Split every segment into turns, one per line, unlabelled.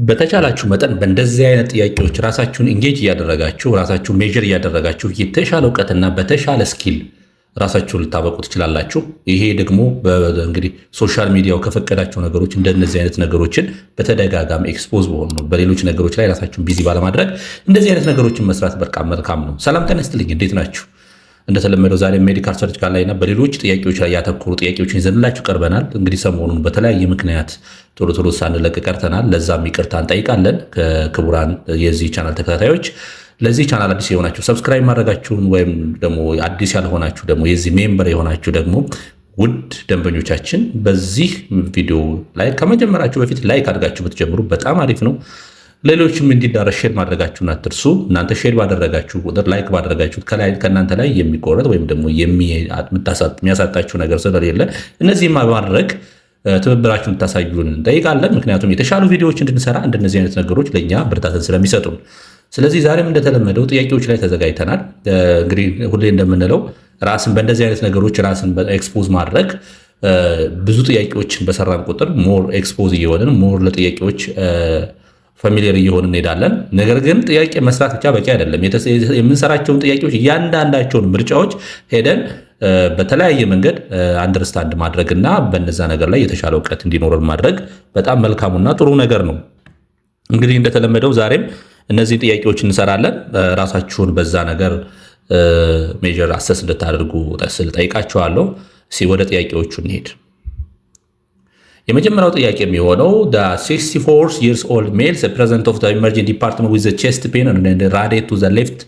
በተቻላችሁ መጠን በእንደዚህ አይነት ጥያቄዎች ራሳችሁን ኢንጌጅ እያደረጋችሁ ራሳችሁን ሜጀር እያደረጋችሁ የተሻለ እውቀትና በተሻለ ስኪል ራሳችሁን ልታበቁ ትችላላችሁ። ይሄ ደግሞ እንግዲህ ሶሻል ሚዲያው ከፈቀዳቸው ነገሮች እንደነዚህ አይነት ነገሮችን በተደጋጋሚ ኤክስፖዝ በሆኑ ነው። በሌሎች ነገሮች ላይ ራሳችሁን ቢዚ ባለማድረግ እንደዚህ አይነት ነገሮችን መስራት በጣም መልካም ነው። ሰላም ጤና ይስጥልኝ። እንዴት ናችሁ? እንደተለመደው ዛሬ ሜዲካል ሰርጂካል ላይና በሌሎች ጥያቄዎች ላይ ያተኮሩ ጥያቄዎችን ይዘንላችሁ ቀርበናል። እንግዲህ ሰሞኑን በተለያየ ምክንያት ቶሎ ሳንለቅ ቀርተናል። ለዛም ይቅርታ እንጠይቃለን ከክቡራን የዚህ ቻናል ተከታታዮች። ለዚህ ቻናል አዲስ የሆናችሁ ሰብስክራይብ ማድረጋችሁን ወይም ደግሞ አዲስ ያልሆናችሁ ደግሞ የዚህ ሜምበር የሆናችሁ ደግሞ ውድ ደንበኞቻችን በዚህ ቪዲዮ ላይ ከመጀመራችሁ በፊት ላይክ አድርጋችሁ ብትጀምሩ በጣም አሪፍ ነው። ሌሎችም እንዲዳረስ ሼር ማድረጋችሁን አትርሱ። እናንተ ሼር ባደረጋችሁ ቁጥር ላይክ ባደረጋችሁት ከእናንተ ላይ የሚቆረጥ ወይም ደግሞ የሚያሳጣችሁ ነገር ስለሌለ እነዚህም በማድረግ ትብብራችሁን ታሳዩን እንጠይቃለን። ምክንያቱም የተሻሉ ቪዲዮዎች እንድንሰራ እንደነዚህ አይነት ነገሮች ለእኛ ብርታትን ስለሚሰጡን። ስለዚህ ዛሬም እንደተለመደው ጥያቄዎች ላይ ተዘጋጅተናል። እንግዲህ ሁሌ እንደምንለው ራስን በእንደዚህ አይነት ነገሮች ራስን ኤክስፖዝ ማድረግ ብዙ ጥያቄዎችን በሰራን ቁጥር ሞር ኤክስፖዝ እየሆንን ሞር ለጥያቄዎች ፋሚሊየር እየሆንን እንሄዳለን። ነገር ግን ጥያቄ መስራት ብቻ በቂ አይደለም። የምንሰራቸውን ጥያቄዎች እያንዳንዳቸውን ምርጫዎች ሄደን በተለያየ መንገድ አንደርስታንድ ማድረግና በነዛ ነገር ላይ የተሻለ እውቀት እንዲኖረን ማድረግ በጣም መልካሙና ጥሩ ነገር ነው። እንግዲህ እንደተለመደው ዛሬም እነዚህ ጥያቄዎች እንሰራለን። ራሳችሁን በዛ ነገር ሜጀር አሰስ እንድታደርጉ ስል ጠይቃችኋለሁ። ወደ ጥያቄዎቹ እንሄድ። የመጀመሪያው ጥያቄ የሚሆነው 64 years old male present of the emergency department with the chest pain and radiate to the left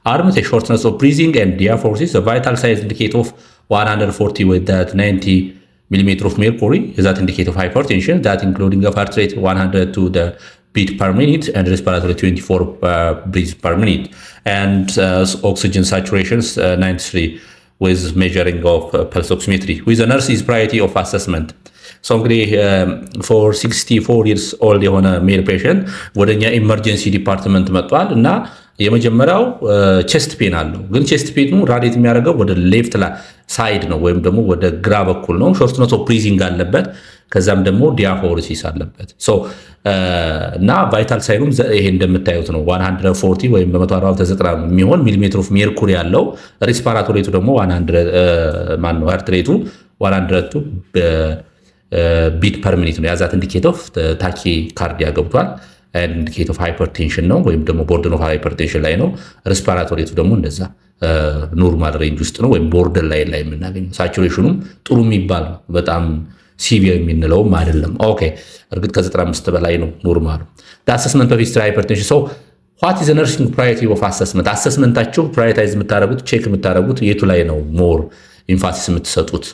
arm, the shortness of breathing and diaphoresis, the vital signs indicate of 140 with that 90 millimeter of mercury. Is that indicate of hypertension? That including a heart rate 100 to the beat per minute and respiratory 24 breaths per minute and oxygen saturation 93 with measuring of pulse oximetry with the nurse's priority of assessment. So እንግዲህ for 64 years old የሆነ ሜል ፔሽንት ወደኛ ኢመርጀንሲ ዲፓርትመንት መጥቷል እና የመጀመሪያው ቼስት ፔን አለው። ግን ቼስት ፔኑ ራዲየት የሚያደርገው ወደ ሌፍት ሳይድ ነው ወይም ደግሞ ወደ ግራ በኩል ነው። ሾርትነስ ኦፍ ብሪዚንግ አለበት። ከዛም ደግሞ ዲያፎሬሲስ አለበት። እና ቫይታል ሳይኑም ይሄ እንደምታዩት ነው 140 ወይም በ149 የሚሆን ሚሊሜትር ኦፍ ሜርኩሪ ያለው። ሪስፓራቶሪ ሬቱ ደግሞ 100 ማነው ሃርት ሬቱ 102 ቢት ፐር ሚኒት ነው። ያዛት ኢንዲኬት ኦፍ ታኪ ካርዲያ ገብቷል። ኢንዲኬት ኦፍ ሃይፐርቴንሽን ነው ወይም ደግሞ ቦርደር ኦፍ ሃይፐርቴንሽን ላይ ነው። ሪስፓራቶሪ ሬቱ ደግሞ እንደዛ ኖርማል ሬንጅ ውስጥ ነው ወይም ቦርደር ላይ የምናገኘው። ሳቹሬሽኑም ጥሩ የሚባል ነው፣ በጣም ሲቪር የምንለውም አይደለም። ኦኬ እርግጥ ከ95 በላይ ነው ኖርማል። አሰስመንት ኦፍ ሂስትሪ ሃይፐርቴንሽን ሰው ዋት ኢዝ ነርሲንግ ፕራዮሪቲ ኦፍ አሰስመንት። አሰስመንታችሁ ፕራዮሪታይዝ የምታደርጉት ቼክ የምታደርጉት የቱ ላይ ነው ሞር ኢንፋሲስ የምትሰጡት?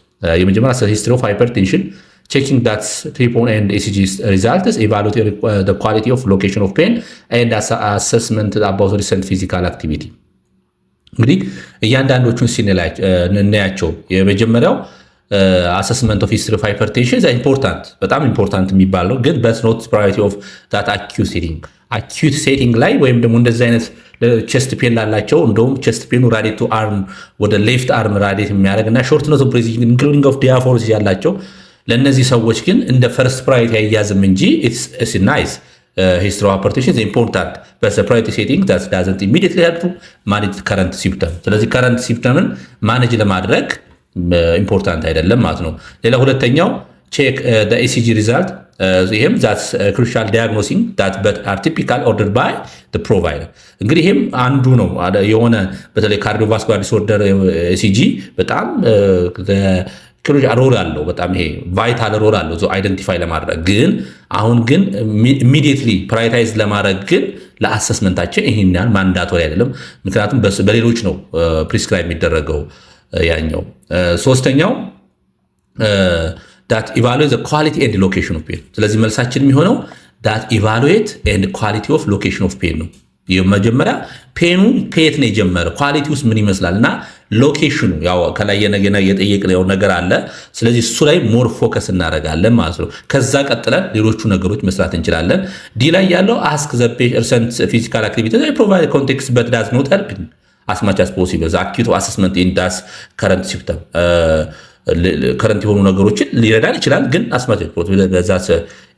የመጀመሪያ ሂስትሪ ኦፍ ሃይፐርቴንሽን checking that troponin and ECG results, evaluate the quality of location of pain and assessment about recent physical activity. እንግዲህ እያንዳንዶቹን እናያቸው። የመጀመሪያው አሰስመንት ኦፍ ሂስትሪ ኦፍ ሃይፐርቴንሽን ኢምፖርታንት በጣም ኢምፖርታንት የሚባል ነው። ግን በት ኖት ፕራዮሪቲ ኦፍ ዳት አኪዩት ሴቲንግ ላይ ወይም ደግሞ እንደዚህ አይነት ቼስት ፔን ላላቸው እንደውም ቼስት ፔኑ ራዲየት ቱ አርም ወደ ሌፍት አርም ራዲየት የሚያደርግ እና ሾርትነስ ኦፍ ብሪዚንግ ኢንክሉዲንግ ኦፍ ዲያፎሬሲስ ያላቸው ለእነዚህ ሰዎች ግን እንደ ፈርስት ፕራዮሪቲ አይያዝም እንጂ ኢትስ ናይስ ሂስትሪ ኦፍ ሃይፐርቴንሽን ኢምፖርታንት በት ፕራዮሪቲ ሴቲንግ ዳት ዳዝንት ኢሚዲየትሊ ሄልፕ ቱ ማኔጅ ከረንት ሲምፕተም። ስለዚህ ከረንት ሲምፕተምን ማኔጅ ለማድረግ ኢምፖርታንት አይደለም ማለት ነው። ሌላ ሁለተኛው ቼክ ኢሲጂ ሪዛልት። ይህም ዛትስ ክሩሻል ዲያግኖሲንግ ዳት በት አር ቲፒካል ኦርደርድ ባይ ፕሮቫይደር። እንግዲህ ይህም አንዱ ነው የሆነ በተለይ ካርዲዮቫስኩላር ዲስኦርደር ኢሲጂ በጣም ሮል አለው። በጣም ይሄ ቫይታል ሮል አለው አይደንቲፋይ ለማድረግ ግን አሁን ግን ኢሚዲየትሊ ፕራዮሪታይዝ ለማድረግ ግን ለአሰስመንታችን ይህን ያህል ማንዳቶሪ አይደለም። ምክንያቱም በሌሎች ነው ፕሪስክራይብ የሚደረገው ያኛው። ሶስተኛው ዳት ኢቫሉዌት ዘ ኳሊቲ ኤንድ ሎኬሽን ኦፍ ፔን። ስለዚህ መልሳችን የሚሆነው ዳት ኢቫሉዌት ኤንድ ኳሊቲ ኦፍ ሎኬሽን ኦፍ ፔን ነው። የመጀመሪያ ፔኑ ከየት ነው የጀመረ፣ ኳሊቲ ውስጥ ምን ይመስላል እና ሎኬሽኑ ያው ከላይ የጠየቅነው ነገር አለ። ስለዚህ እሱ ላይ ሞር ፎከስ እናደርጋለን ማለት ነው። ከዛ ቀጥለን ሌሎቹ ነገሮች መስራት እንችላለን። ዲ ላይ ያለው አስክ ዘ ፔሸንት ፊዚካል አክቲቪቲ ፕሮቫይድ ኮንቴክስት በት ዳዝ ኖት ሄልፕ as much as possible the acute assessment in das current symptom ከረንት የሆኑ ነገሮችን ሊረዳን ይችላል ግን as much as possible that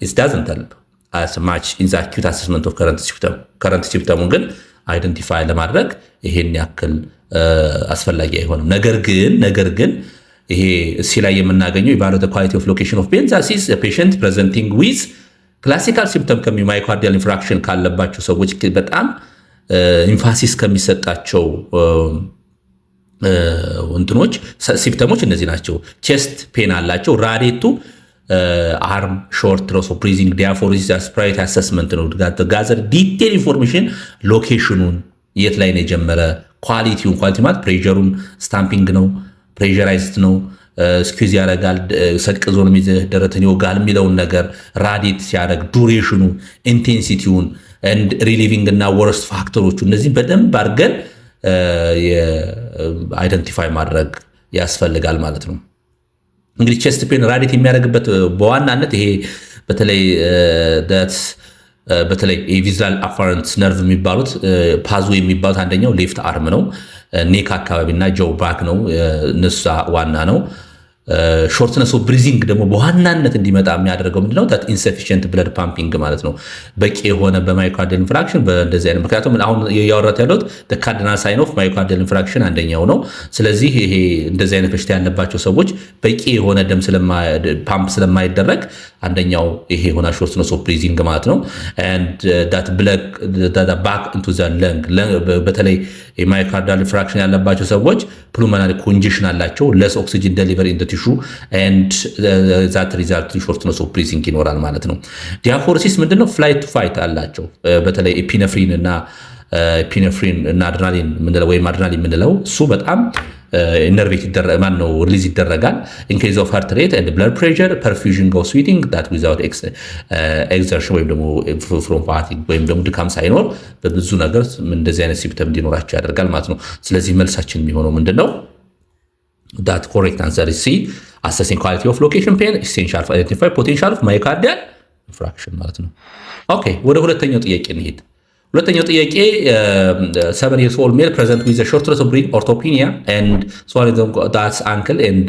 it doesn't help as much in the acute assessment of current symptom ግን አይደንቲፋይ ለማድረግ ይሄን ያክል አስፈላጊ አይሆንም። ነገር ግን ይሄ እዚህ ላይ የምናገኘው evaluate the quality of location of pain that is a patient presenting with classical symptom ማዮካርዲያል ኢንፍራክሽን ካለባቸው ሰዎች በጣም ኢንፋሲስ ከሚሰጣቸው እንትኖች ሲምፕተሞች እነዚህ ናቸው። ቼስት ፔን አላቸው። ራዴቱ አርም ሾርት ሎስ ኦፍ ብሪዚንግ ዲያፎሪሲስ አስፕራይት አሰስመንት ነው። ጋዘር ዲቴል ኢንፎርሜሽን ሎኬሽኑን የት ላይ ነው የጀመረ፣ ኳሊቲ ማለት ፕሬሸሩን ስታምፒንግ ነው፣ ፕሬሸራይዝድ ነው፣ ስኩዝ ያደርጋል፣ ሰቅዞ ነው የሚይዝህ፣ ደረትን ይወጋል የሚለውን ነገር ራዴት ሲያደርግ ዱሬሽኑ፣ ኢንቴንሲቲውን ኤንድ ሪሊቪንግ እና ወርስት ፋክተሮቹ እነዚህ በደንብ አድርገን አይደንቲፋይ ማድረግ ያስፈልጋል ማለት ነው። እንግዲህ ቼስት ፔን ራዲት የሚያደርግበት በዋናነት ይሄ በተለይ ቪዛል አፈረንት ነርቭ የሚባሉት ፓዙ የሚባሉት አንደኛው ሌፍት አርም ነው፣ ኔክ አካባቢና ጆው ባክ ነው፣ እነሱ ዋና ነው። ሾርትነስ ኦፍ ብሪዚንግ ደግሞ በዋናነት እንዲመጣ የሚያደርገው ምንድነው? ታት ኢንሰፊሽንት ብለድ ፓምፒንግ ማለት ነው። በቂ የሆነ በማዮካርዲያል ኢንፍራክሽን በእንደዚህ አይነት ምክንያቱም አሁን ያወራሁት ያለሁት ካርዲናል ሳይን ኦፍ ማዮካርዲያል ኢንፍራክሽን አንደኛው ነው። ስለዚህ ይሄ እንደዚህ አይነት በሽታ ያለባቸው ሰዎች በቂ የሆነ ደም ፓምፕ ስለማይደረግ አንደኛው ይሄ የሆነ ሾርትነስ ኦፍ ብሪዚንግ ማለት ነው። ኤንድ ዳት ባክ ኢንቱ ዘ ለንግ በተለይ የማዮካርዲያል ኢንፍራክሽን ያለባቸው ሰዎች ፕሉሞናሪ ኮንጀሽን አላቸው፣ ለስ ኦክሲጅን ዴሊቨሪ ኢን ዘ ቲሹ ኤንድ ዛት ሪዛልት ሾርትነስ ኦፍ ብሪዚንግ ይኖራል ማለት ነው። ዲያፎርሲስ ምንድነው? ፍላይት ቱ ፋይት አላቸው። በተለይ ኤፒነፍሪን እና አድሬናሊን ምንለው ወይም አድሬናሊን ምንለው እሱ በጣም ኢነርቬት ሪሊዝ ይደረጋል። ኢን ኬዝ ኦፍ ሃርት ሬት ኤንድ ብለድ ፕሬሸር ፐርፊውዥን ጎ ስዊቲንግ ዳት ዊዛውት ኤግዘርሽን ወይም ደግሞ ፍሮም ፋቲግ ወይም ደግሞ ድካም ሳይኖር በብዙ ነገር እንደዚህ አይነት ሲምፕተም እንዲኖራቸው ያደርጋል ማለት ነው። ስለዚህ መልሳችን የሚሆነው ምንድነው? ዳት ኮሬክት አንሰር ኢዝ ሲ አሰሲንግ ኳሊቲ ኦፍ ሎኬሽን ፔን ኢሴንሻል ፎር አይደንቲፋይ ፖቴንሻል ኦፍ ማዮካርዲያል ኢንፍራክሽን ማለት ነው። ኦኬ ወደ ሁለተኛው ጥያቄ እንሂድ። ሁለተኛው ጥያቄ 7 years old male present with a shortness of breath, orthopnea and swelling of that ankle and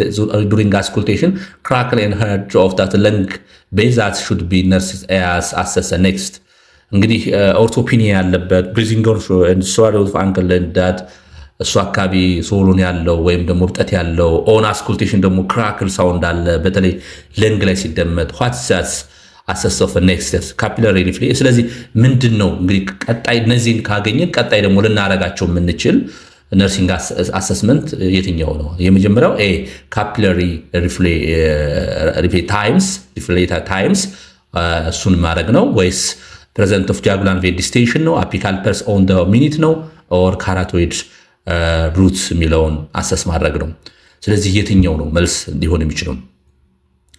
during auscultation crackle and hurt of that lung base that should be nurses as assess next እንግዲህ ኦርቶፒኒያ ያለበት ብሪዚንግ and swelling of ankle and that እሱ አካባቢ ሶሉን ያለው ወይም ደግሞ እብጠት ያለው ኦን አስኩልቴሽን ደግሞ ክራክል ሳውንድ አለ በተለይ ለንግ ላይ ሲደመጥ what's that አሰስ ኦፍ ኔክስት ስቴፕስ ካፒላሪ ሪፍሌክስ። ስለዚህ ምንድን ነው እንግዲህ ቀጣይ እነዚህን ካገኘን ቀጣይ ደግሞ ልናረጋቸው የምንችል ነርሲንግ አሰስመንት የትኛው ነው? የመጀመሪያው ካፒላሪ ታይምስ እሱን ማድረግ ነው ወይስ ፕሬዘንት ኦፍ ጃጉላር ቬን ዲስቴንሽን ነው? አፒካል ፐልስ ኦን ደ ሚኒት ነው ኦር ካራቶይድ ሩት የሚለውን አሰስ ማድረግ ነው። ስለዚህ የትኛው ነው መልስ ሊሆን የሚችለው?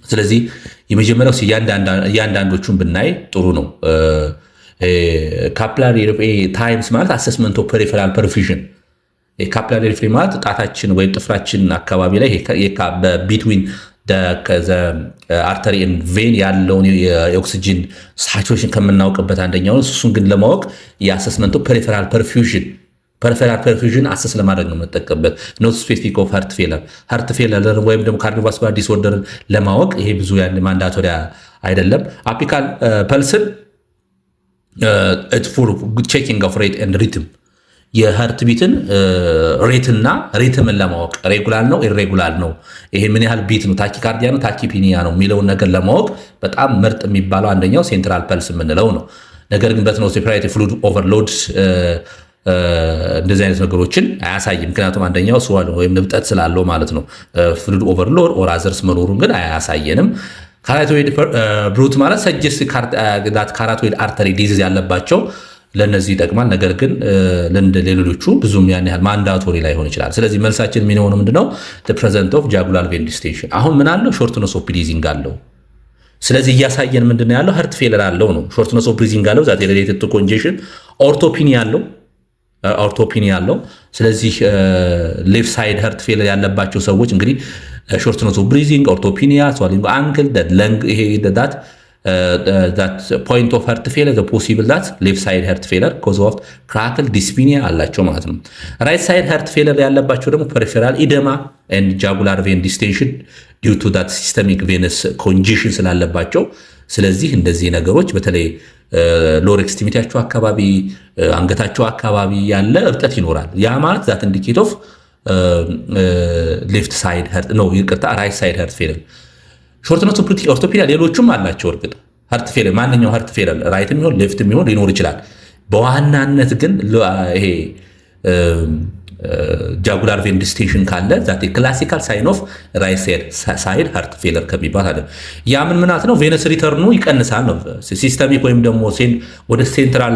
ስለዚህ የመጀመሪያው እያንዳንዶቹን ብናይ ጥሩ ነው። ካፒላሪ ታይምስ ማለት አሰስመንት ኦፍ ፔሪፌራል ፐርፊዥን። ካፒላሪ ሪፍሌክስ ማለት ጣታችን ወይም ጥፍራችን አካባቢ ላይ ቢትዊን አርተሪ ኤንድ ቬን ያለውን የኦክሲጅን ሳቹሬሽን ከምናውቅበት አንደኛው ነው። እሱን ግን ለማወቅ የአሰስመንት ኦፍ ፔሪፌራል ፐርፊዥን አሰስ ለማድረግ ነው የምንጠቀምበት። ኖት ስፔሲፊክ ኦፍ ሃርት ፌለር ወይም ደግሞ ካርዲዮቫስኩላር ዲስኦርደርን ለማወቅ ይሄ ብዙ ያን ማንዳቶሪያ አይደለም። አፒካል ፐልስን ፎር ቼኪንግ ኦፍ ሬት ኤንድ ሪትም የሃርት ቢትን ሬትና ሪትምን ለማወቅ ሬጉላር ነው ኢሬጉላር ነው፣ ይሄ ምን ያህል ቢት ነው፣ ታኪካርዲያ ነው ታኪፒኒያ ነው የሚለውን ነገር ለማወቅ በጣም ምርጥ የሚባለው አንደኛው ሴንትራል ፐልስ የምንለው ነው። ነገር ግን በትኖ ሴፕራይት ፍሉድ ኦቨርሎድ እንደዚህ አይነት ነገሮችን አያሳይም። ምክንያቱም አንደኛው ስዋል ወይም ንብጠት ስላለው ማለት ነው። ፍሉድ ኦቨርሎድ ኦር አዘርስ መኖሩን ግን አያሳየንም። ካራቶይድ ብሩት ማለት ሰጀስት ካራቶይድ አርተሪ ዲዚዝ ያለባቸው ለነዚህ ይጠቅማል። ነገር ግን ሌሎቹ ብዙም ያን ያህል ማንዳቶሪ ላይሆን ይችላል። ስለዚህ መልሳችን ምን ሆነ ምንድነው? the present of jugular vein distension። አሁን ምን አለው? shortness of breathing አለው። ስለዚህ እያሳየን ምንድነው ያለው? heart failure አለው ነው። shortness of breathing አለው that related to congestion፣ ኦርቶፒኒያ አለው። ስለዚህ ሌፍት ሳይድ heart failure ያለባቸው ሰዎች እንግዲህ shortness of breathing፣ ኦርቶፒኒያ፣ swelling ankle፣ that lung ይሄ that point of heart failure the possible that left side heart failure cause of crackle dyspnea አላቸው ማለት ነው። right side heart failure ያለባቸው ደግሞ peripheral edema and jugular vein distension due to that systemic venous congestion ስላለባቸው ስለዚህ እንደዚህ ነገሮች በተለይ ሎወር ኤክስትሪሚቲያቸው አካባቢ አንገታቸው አካባቢ ያለ እብጠት ይኖራል። ያ ማለት ዛት ኢንዲኬት ኦፍ ሌፍት ሳይድ ሀርት ነው፣ ይቅርታ ራይት ሳይድ ሀርት ፌለር። ሾርትነስ ኦፍ ብሬዝ ኦርቶፔዲያ ሌሎችም አላቸው። እርግጥ ሀርት ፌለር ማንኛው ሀርት ፌለር ራይት የሚሆን ሌፍት የሚሆን ሊኖር ይችላል። በዋናነት ግን ይሄ ጃጉላር ቬን ዲስቴንሽን ካለ ዛት ክላሲካል ሳይን ኦፍ ራይት ሳይድ ሃርት ፌለር ከሚባል አለ። ያ ምን ምናት ነው? ቬነስ ሪተርኑ ይቀንሳል ነው። ሲስተሚክ ወይም ደግሞ ወደ ሴንትራል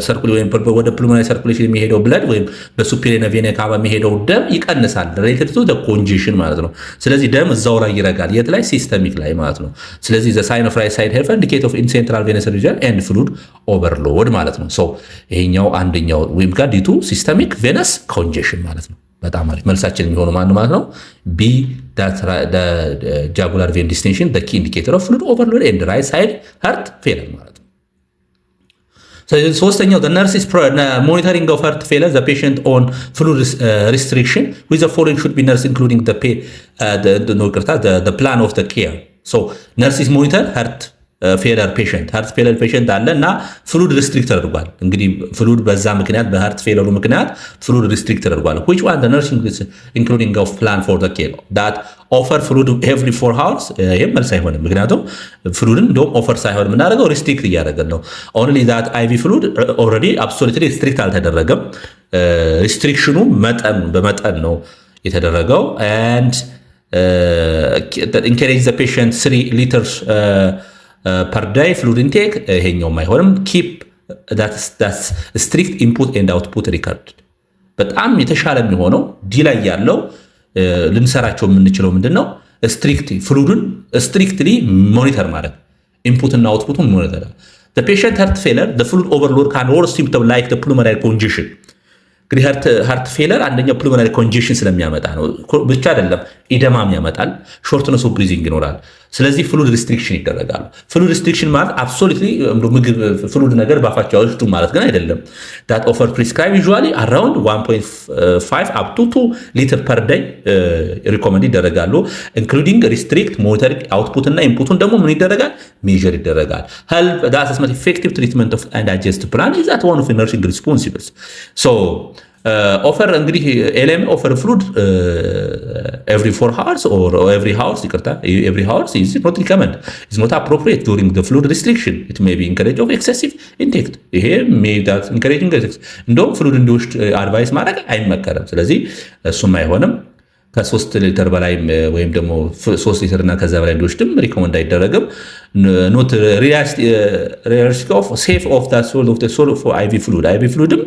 ሰርኩሌሽን ወይም ወደ ፕሉሞናሪ ሰርኩሌሽን የሚሄደው ብለድ ወይም በሱፔሪየር ቬና ካቫ የሚሄደው ደም ይቀንሳል ሪሌትድ ቱ ኮንጀሽን ማለት ነው። ስለዚህ ደም እዛው ላይ ይረጋል። የት ላይ? ሲስተሚክ ላይ ማለት ነው። ስለዚህ ዘ ሳይን ኦፍ ራይት ሳይድ ሄልፍ ኢንዲኬት ኦፍ ኢንሴንትራል ቬነስ ሪጅን ኤንድ ፍሉድ ኦቨርሎድ ማለት ነው። ሶ ይሄኛው አንደኛው ወይም ጋር ዲቱ ሲስተሚክ ቬነስ ኮንጀሽን ማለት ነው። በጣም አሪፍ መልሳችን የሚሆነው ማን ማለት ነው? ቢ ጃጉላር ቬን ዲስቴንሽን the key indicator of fluid overload and right side heart failure ማለት ነው። ሶስተኛው the nurse is monitoring of heart failure the patient on fluid restriction with the following should be nurse including the plan of the care. So nurse is monitor heart ፌለር ፔሸንት አለ እና ፍሉድ ሪስትሪክት ተደርጓል። እንግዲህ ፍሉድ በዛ ምክንያት በሃርት ፌለሩ ምክንያት ፍሉድ ሪስትሪክት ተደርጓል። which one the nursing is including of plan for the care that offer fluid every 4 hours ይሄም መልስ አይሆንም። ምክንያቱም ፍሉድን እንደውም ኦፈር ሳይሆን የምናደርገው ሪስትሪክት እያደረገን ነው። only that IV fluid already absolutely ሪስትሪክት አልተደረገም። ሪስትሪክሽኑ በመጠን ነው የተደረገው and encourage the patient 3 liters per day fluid intake ይሄኛውም አይሆንም። keep that strict input and output record በጣም የተሻለ የሚሆነው ዲ ላይ ያለው ልንሰራቸው የምንችለው ምንድነው? ፍሉድን ስትሪክትሊ ሞኒተር ማድረግ ኢንፑት እና አውትፑቱን ሞኒተር። the patient heart failure the fluid overload can worsen symptom like the pulmonary congestion እንግዲህ ሃርት ፌለር አንደኛው ፕሉሞናሪ ኮንጀሽን ስለሚያመጣ ነው ብቻ አይደለም፣ ኢደማም ያመጣል፣ ሾርትነስ ኦፍ ብሪዚንግ ይኖራል። ስለዚህ ፍሉድ ሪስትሪክሽን ይደረጋሉ። ፍሉድ ሪስትሪክሽን ማለት አብሶሉትሊ ምግብ ፍሉድ ነገር ባፋቸው አይወስዱ ማለት ግን አይደለም። that offer prescribe usually around 1.5 up to 2 ሊትር per day ሪኮመንድ ይደረጋሉ። including restrict monitoring output እና ኢንፑቱን ደግሞ ምን ይደረጋል? ሜዥር ይደረጋል። help the assessment effective treatment of and adjust plan is that one of the nursing responsibilities. so offer እንግዲህ ኤልኤም offer fluid every 4 hours or every hours every hours is not recommend is not appropriate during the fluid restriction it may be encourage of excessive intake ይሄ may that encouraging እንደውም ፍሉድ እንዲወስድ አድቫይስ ማድረግ አይመከርም። ስለዚህ እሱም አይሆንም። ከ3 ሊትር በላይ ወይም ደግሞ 3 ሊትር እና ከዛ በላይ እንዲወስድም ሪኮመንድ አይደረግም። ኖት ሪስክ ኦፍ ሴፍ ኦፍ ዳት ሶል ኦፍ ዘ ሶል ኦፍ አይቪ ፍሉድም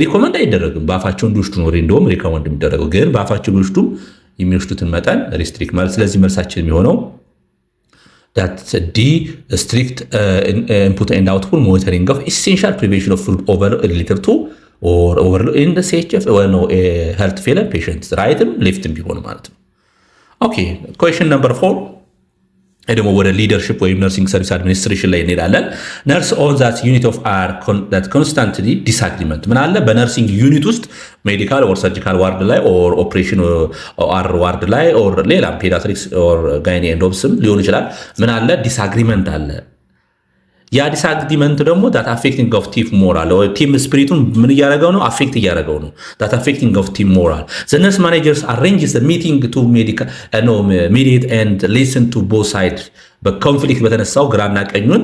ሪኮመንድ አይደረግም። በአፋቸው እንዲወስዱ ነው እንደውም ሪኮመንድ የሚደረገው፣ ግን በአፋቸው እንዲወስዱም የሚወስዱትን መጠን ሪስትሪክት ማለት። ስለዚህ መልሳችን የሚሆነው that the strict input and output monitoring of essential prevention of fluid over liter 2 or overload in the CHF or no heart failure patients ራይትም ሌፍትም ቢሆን ማለት ነው። ኦኬ question number 4 ደግሞ ወደ ሊደርሺፕ ወይም ነርሲንግ ሰርቪስ አድሚኒስትሬሽን ላይ እንሄዳለን። ነርስ ኦን ዛት ዩኒት ኦፍ አር ዳት ኮንስታንትሊ ዲስአግሪመንት ምን አለ በነርሲንግ ዩኒት ውስጥ ሜዲካል ኦር ሰርጂካል ዋርድ ላይ ኦር ኦፕሬሽን አር ዋርድ ላይ ኦር ሌላም ፔዲያትሪክስ ኦር ጋይኒ ኤንድ ኦብስም ሊሆን ይችላል። ምን አለ ዲስአግሪመንት አለ። ያ ዲስአግሪመንት ደግሞ ዳት አፌክቲንግ ኦፍ ቲም ሞራል ወይ ቲም ስፒሪቱን ምን እያደረገው ነው? አፌክት እያደረገው ነው። ዳት አፌክቲንግ ኦፍ ቲም ሞራል ዘ ነርስ ማኔጀርስ አሬንጅስ ዘ ሚቲንግ ቱ ሜዲየት ኤንድ ሊስን ቱ ቦዝ ሳይድ በኮንፍሊክት በተነሳው ግራና ቀኙን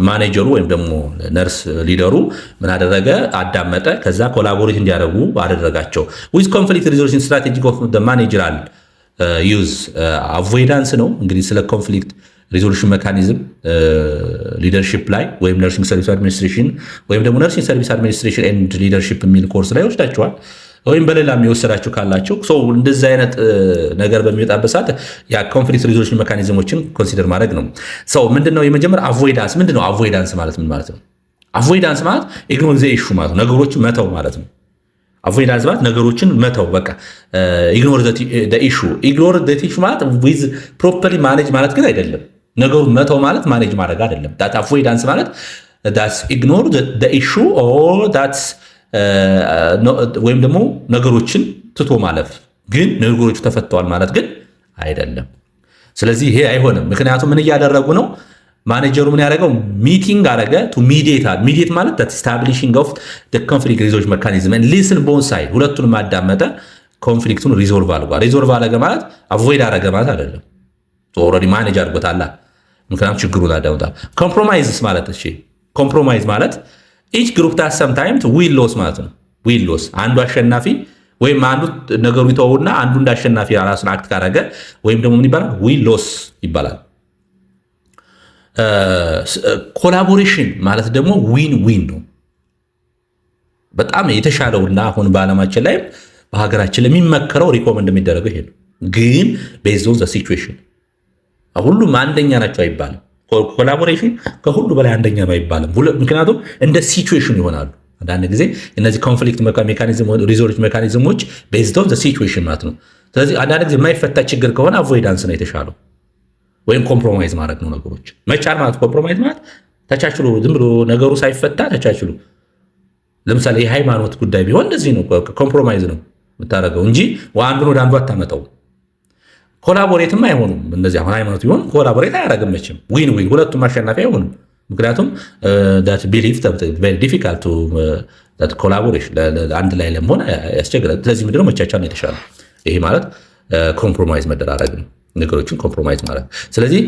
ማኔጀሩ ወይም ደግሞ ነርስ ሊደሩ ምን አደረገ? አዳመጠ። ከዛ ኮላቦሬት እንዲያደርጉ አደረጋቸው። ዊዝ ኮንፍሊክት ሪዞሉሽን ስትራቴጂ ኦፍ ዘ ማኔጀራል ዩዝ አቮይዳንስ ነው እንግዲህ ስለ ኮንፍሊክት ሪዞሉሽን ሜካኒዝም ሊደርሺፕ ላይ ወይም ነርሲንግ ሰርቪስ አድሚኒስትሬሽን ወይም ደግሞ ነርሲንግ ሰርቪስ አድሚኒስትሬሽን ኤንድ ሊደርሺፕ የሚል ኮርስ ላይ ወስዳቸዋል ወይም በሌላ የሚወሰዳችሁ ካላችሁ እንደዚህ አይነት ነገር በሚወጣበት ሰዓት ያ ኮንፍሊክት ሪዞሉሽን ሜካኒዝሞችን ኮንሲደር ማድረግ ነው። ምንድነው የመጀመሪያ አቮይዳንስ ምንድነው? አቮይዳንስ ማለት ምን ማለት ነው? አቮይዳንስ ማለት ኢግኖር ዘ ኢሹ ማለት ነው። ነገሮችን መተው ማለት ነው። አቮይዳንስ ማለት ነገሮችን መተው በቃ ኢግኖር ዘ ኢሹ። ኢግኖር ዘ ኢሹ ማለት ዊዝ ፕሮፐርሊ ማኔጅ ማለት ግን አይደለም። ነገሩ መተው ማለት ማኔጅ ማድረግ አይደለም። ዳት አቮይዳንስ ማለት ዳትስ ኢግኖር ዘ ኢሹ ኦር ዳትስ ወይም ደግሞ ነገሮችን ትቶ ማለፍ ግን ነገሮቹ ተፈተዋል ማለት ግን አይደለም። ስለዚህ ይሄ አይሆንም። ምክንያቱም ምን እያደረጉ ነው? ማኔጀሩ ምን ያደረገው ሚቲንግ አረገ ቱ ሚዲየት ማለት that establishing of the conflict resolution mechanism and listen both side ሁለቱንም አዳመጠ ኮንፍሊክቱን ሪዞልቭ አድርጓል። ሪዞልቭ አረገ ማለት አቮይድ አረገ ማለት አይደለም። ኦልሬዲ ማኔጅ አድርጎታል። ምክንያቱም ችግሩን አዳምጣል። ኮምፕሮማይዝስ ማለት ኮምፕሮማይዝ ማለት ኢች ግሩፕ ታስ ሰም ታይም ዊል ሎስ ማለት ነው። ዊል ሎስ አንዱ አሸናፊ ወይም አንዱ ነገሩ ይተውና አንዱ እንዳሸናፊ ራሱን አክት ካረገ ወይም ደግሞ ምን ይባላል? ዊል ሎስ ይባላል። ኮላቦሬሽን ማለት ደግሞ ዊን ዊን ነው። በጣም የተሻለውና አሁን በዓለማችን ላይ በሀገራችን ለሚመከረው ሪኮመንድ የሚደረገው ይሄ ነው። ግን ቤዝድ ኦን ዘ ሲቹዌሽን ሁሉም አንደኛ ናቸው አይባልም። ኮላቦሬሽን ከሁሉ በላይ አንደኛ ነው አይባልም። ምክንያቱም እንደ ሲቹዌሽን ይሆናሉ። አንዳንድ ጊዜ እነዚህ ኮንፍሊክት ሜካኒዝም ሪዞሉሽን ሜካኒዝሞች ቤዝድ ኦን ዘ ሲቹዌሽን ማለት ነው። ስለዚህ አንዳንድ ጊዜ የማይፈታ ችግር ከሆነ አቮይዳንስ ነው የተሻለው፣ ወይም ኮምፕሮማይዝ ማድረግ ነው። ነገሮች መቻል ማለት ኮምፕሮማይዝ ማለት ተቻችሎ ዝም ብሎ ነገሩ ሳይፈታ ተቻችሎ። ለምሳሌ የሃይማኖት ጉዳይ ቢሆን እንደዚህ ነው፣ ኮምፕሮማይዝ ነው የምታደርገው እንጂ አንዱን ወደ አንዱ አታመጣው። ኮላቦሬትም አይሆኑም። እነዚህ አሁን ሃይማኖት ቢሆን ኮላቦሬት አያደርግም መቼም። ዊን ዊን ሁለቱም አሸናፊ አይሆኑም። ምክንያቱም ቢሊቭ ዲፊካልት ኮላቦሬሽን አንድ ላይ ለመሆን ያስቸግራል። ስለዚህ ምንድነው መቻቻል ነው የተሻለ። ይሄ ማለት ኮምፕሮማይዝ መደራረግ ነው፣ ነገሮችን ኮምፕሮማይዝ ማለት። ስለዚህ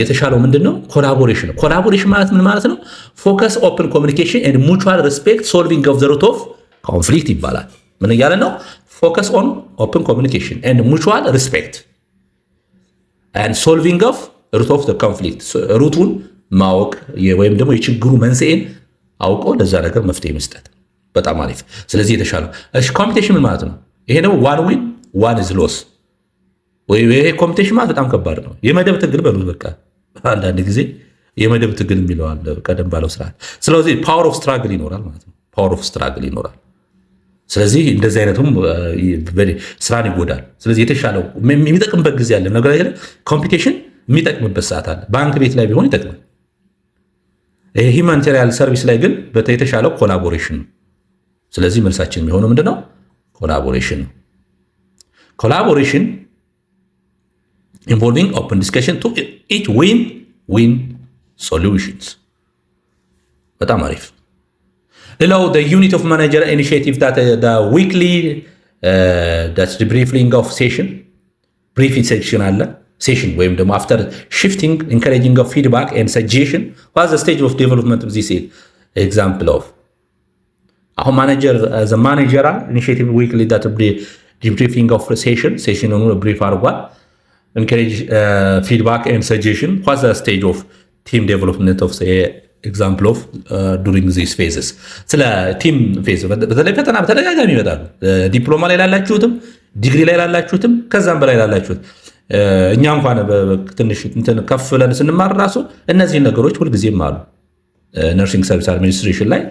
የተሻለው ምንድነው? ኮላቦሬሽን ነው። ኮላቦሬሽን ማለት ምን ማለት ነው? ፎከስ ኦፕን ኮሚኒኬሽን ኤንድ ሙቹዋል ሪስፔክት ሶልቪንግ ኦፍ ዘ ሩት ኦፍ ኮንፍሊክት ይባላል። ምን እያለ ነው? ፎከስ ኦን ኦፕን ኮሚኒኬሽን ኤንድ ሙቹዋል ሪስፔክት ኤንድ ሶልቪንግ ኦፍ ሩት ኦፍ ዘ ኮንፍሊክት ሩቱን ማወቅ ወይም ደግሞ የችግሩ መንስኤን አውቆ ለዛ ነገር መፍትሄ መስጠት። በጣም አሪፍ። ስለዚህ የተሻለው ኮምፒቴሽን ምን ማለት ነው? ይሄ ነው ዋን ዊን ዋን ኢዝ ሎስ። ይሄ ኮምፒቴሽን ማለት በጣም ከባድ ነው። የመደብ ትግል በሉት በቃ። አንዳንድ ጊዜ የመደብ ትግል የሚለዋል ቀደም ባለው ስርዓት። ስለዚህ ፓወር ኦፍ ስትራግል ይኖራል ማለት ነው። ፓወር ኦፍ ስትራግል ይኖራል። ስለዚህ እንደዚህ አይነቱም ስራን ይጎዳል። ስለዚህ የተሻለው የሚጠቅምበት ጊዜ አለ። ነገር ላይ ኮምፒቴሽን የሚጠቅምበት ሰዓት አለ። ባንክ ቤት ላይ ቢሆን ይጠቅማል። ሂውማኒታሪያን ሰርቪስ ላይ ግን የተሻለው ኮላቦሬሽን ነው። ስለዚህ መልሳችን የሚሆነው ምንድነው? ኮላቦሬሽን ነው። ኮላቦሬሽን ኢንቮልቪንግ ኦፕን ዲስከሽን ቱ ኢች ዊን ዊን ሶሉሽንስ። በጣም አሪፍ። ሌላው ዩኒት ኦፍ ማኔጀር ኢኒሺዬቲቭ ዊክሊ ብሪፊንግ ኦፍ ሴሽን ብሪፊንግ ሴክሽን አለ ሴሽን ወይም ደግሞ አፍተር ሽፍቲንግ ኢንካሬጂንግ ኦፍ ፊድባክ ኤንድ ሰጀሽን ዋዝ ዘ ስቴጅ ኦፍ ዴቨሎፕመንት ኦፍ ዚስ ኤግዛምፕል ኦፍ አሁን ማኔጀራል ኢኒሺዬቲቭ ዊክሊ ዲብሪፊንግ ኦፍ ሴሽን ሆኖ ብሪፍ አድርጓል። ኢንካሬጅ ፊድባክ ኤንድ ሰጀሽን ዋዝ ዘ ስቴጅ ኦፍ ቲም ዴቨሎፕመንት ኦፍ ኤግዛምፕል ኦፍ ዱሪንግ ዚስ ፌዝስ። ስለ ቲም ፌዝ በተለይ ፈተና በተደጋጋሚ ይመጣሉ። ዲፕሎማ ላይ ላላችሁትም ዲግሪ ላይ ላላችሁትም ከዛም በላይ ላላችሁት እኛ እንኳን ትንሽ ከፍ ብለን ስንማር ራሱ እነዚህ ነገሮች ሁልጊዜም አሉ። ነርሲንግ ሰርቪስ አድሚኒስትሬሽን ላይ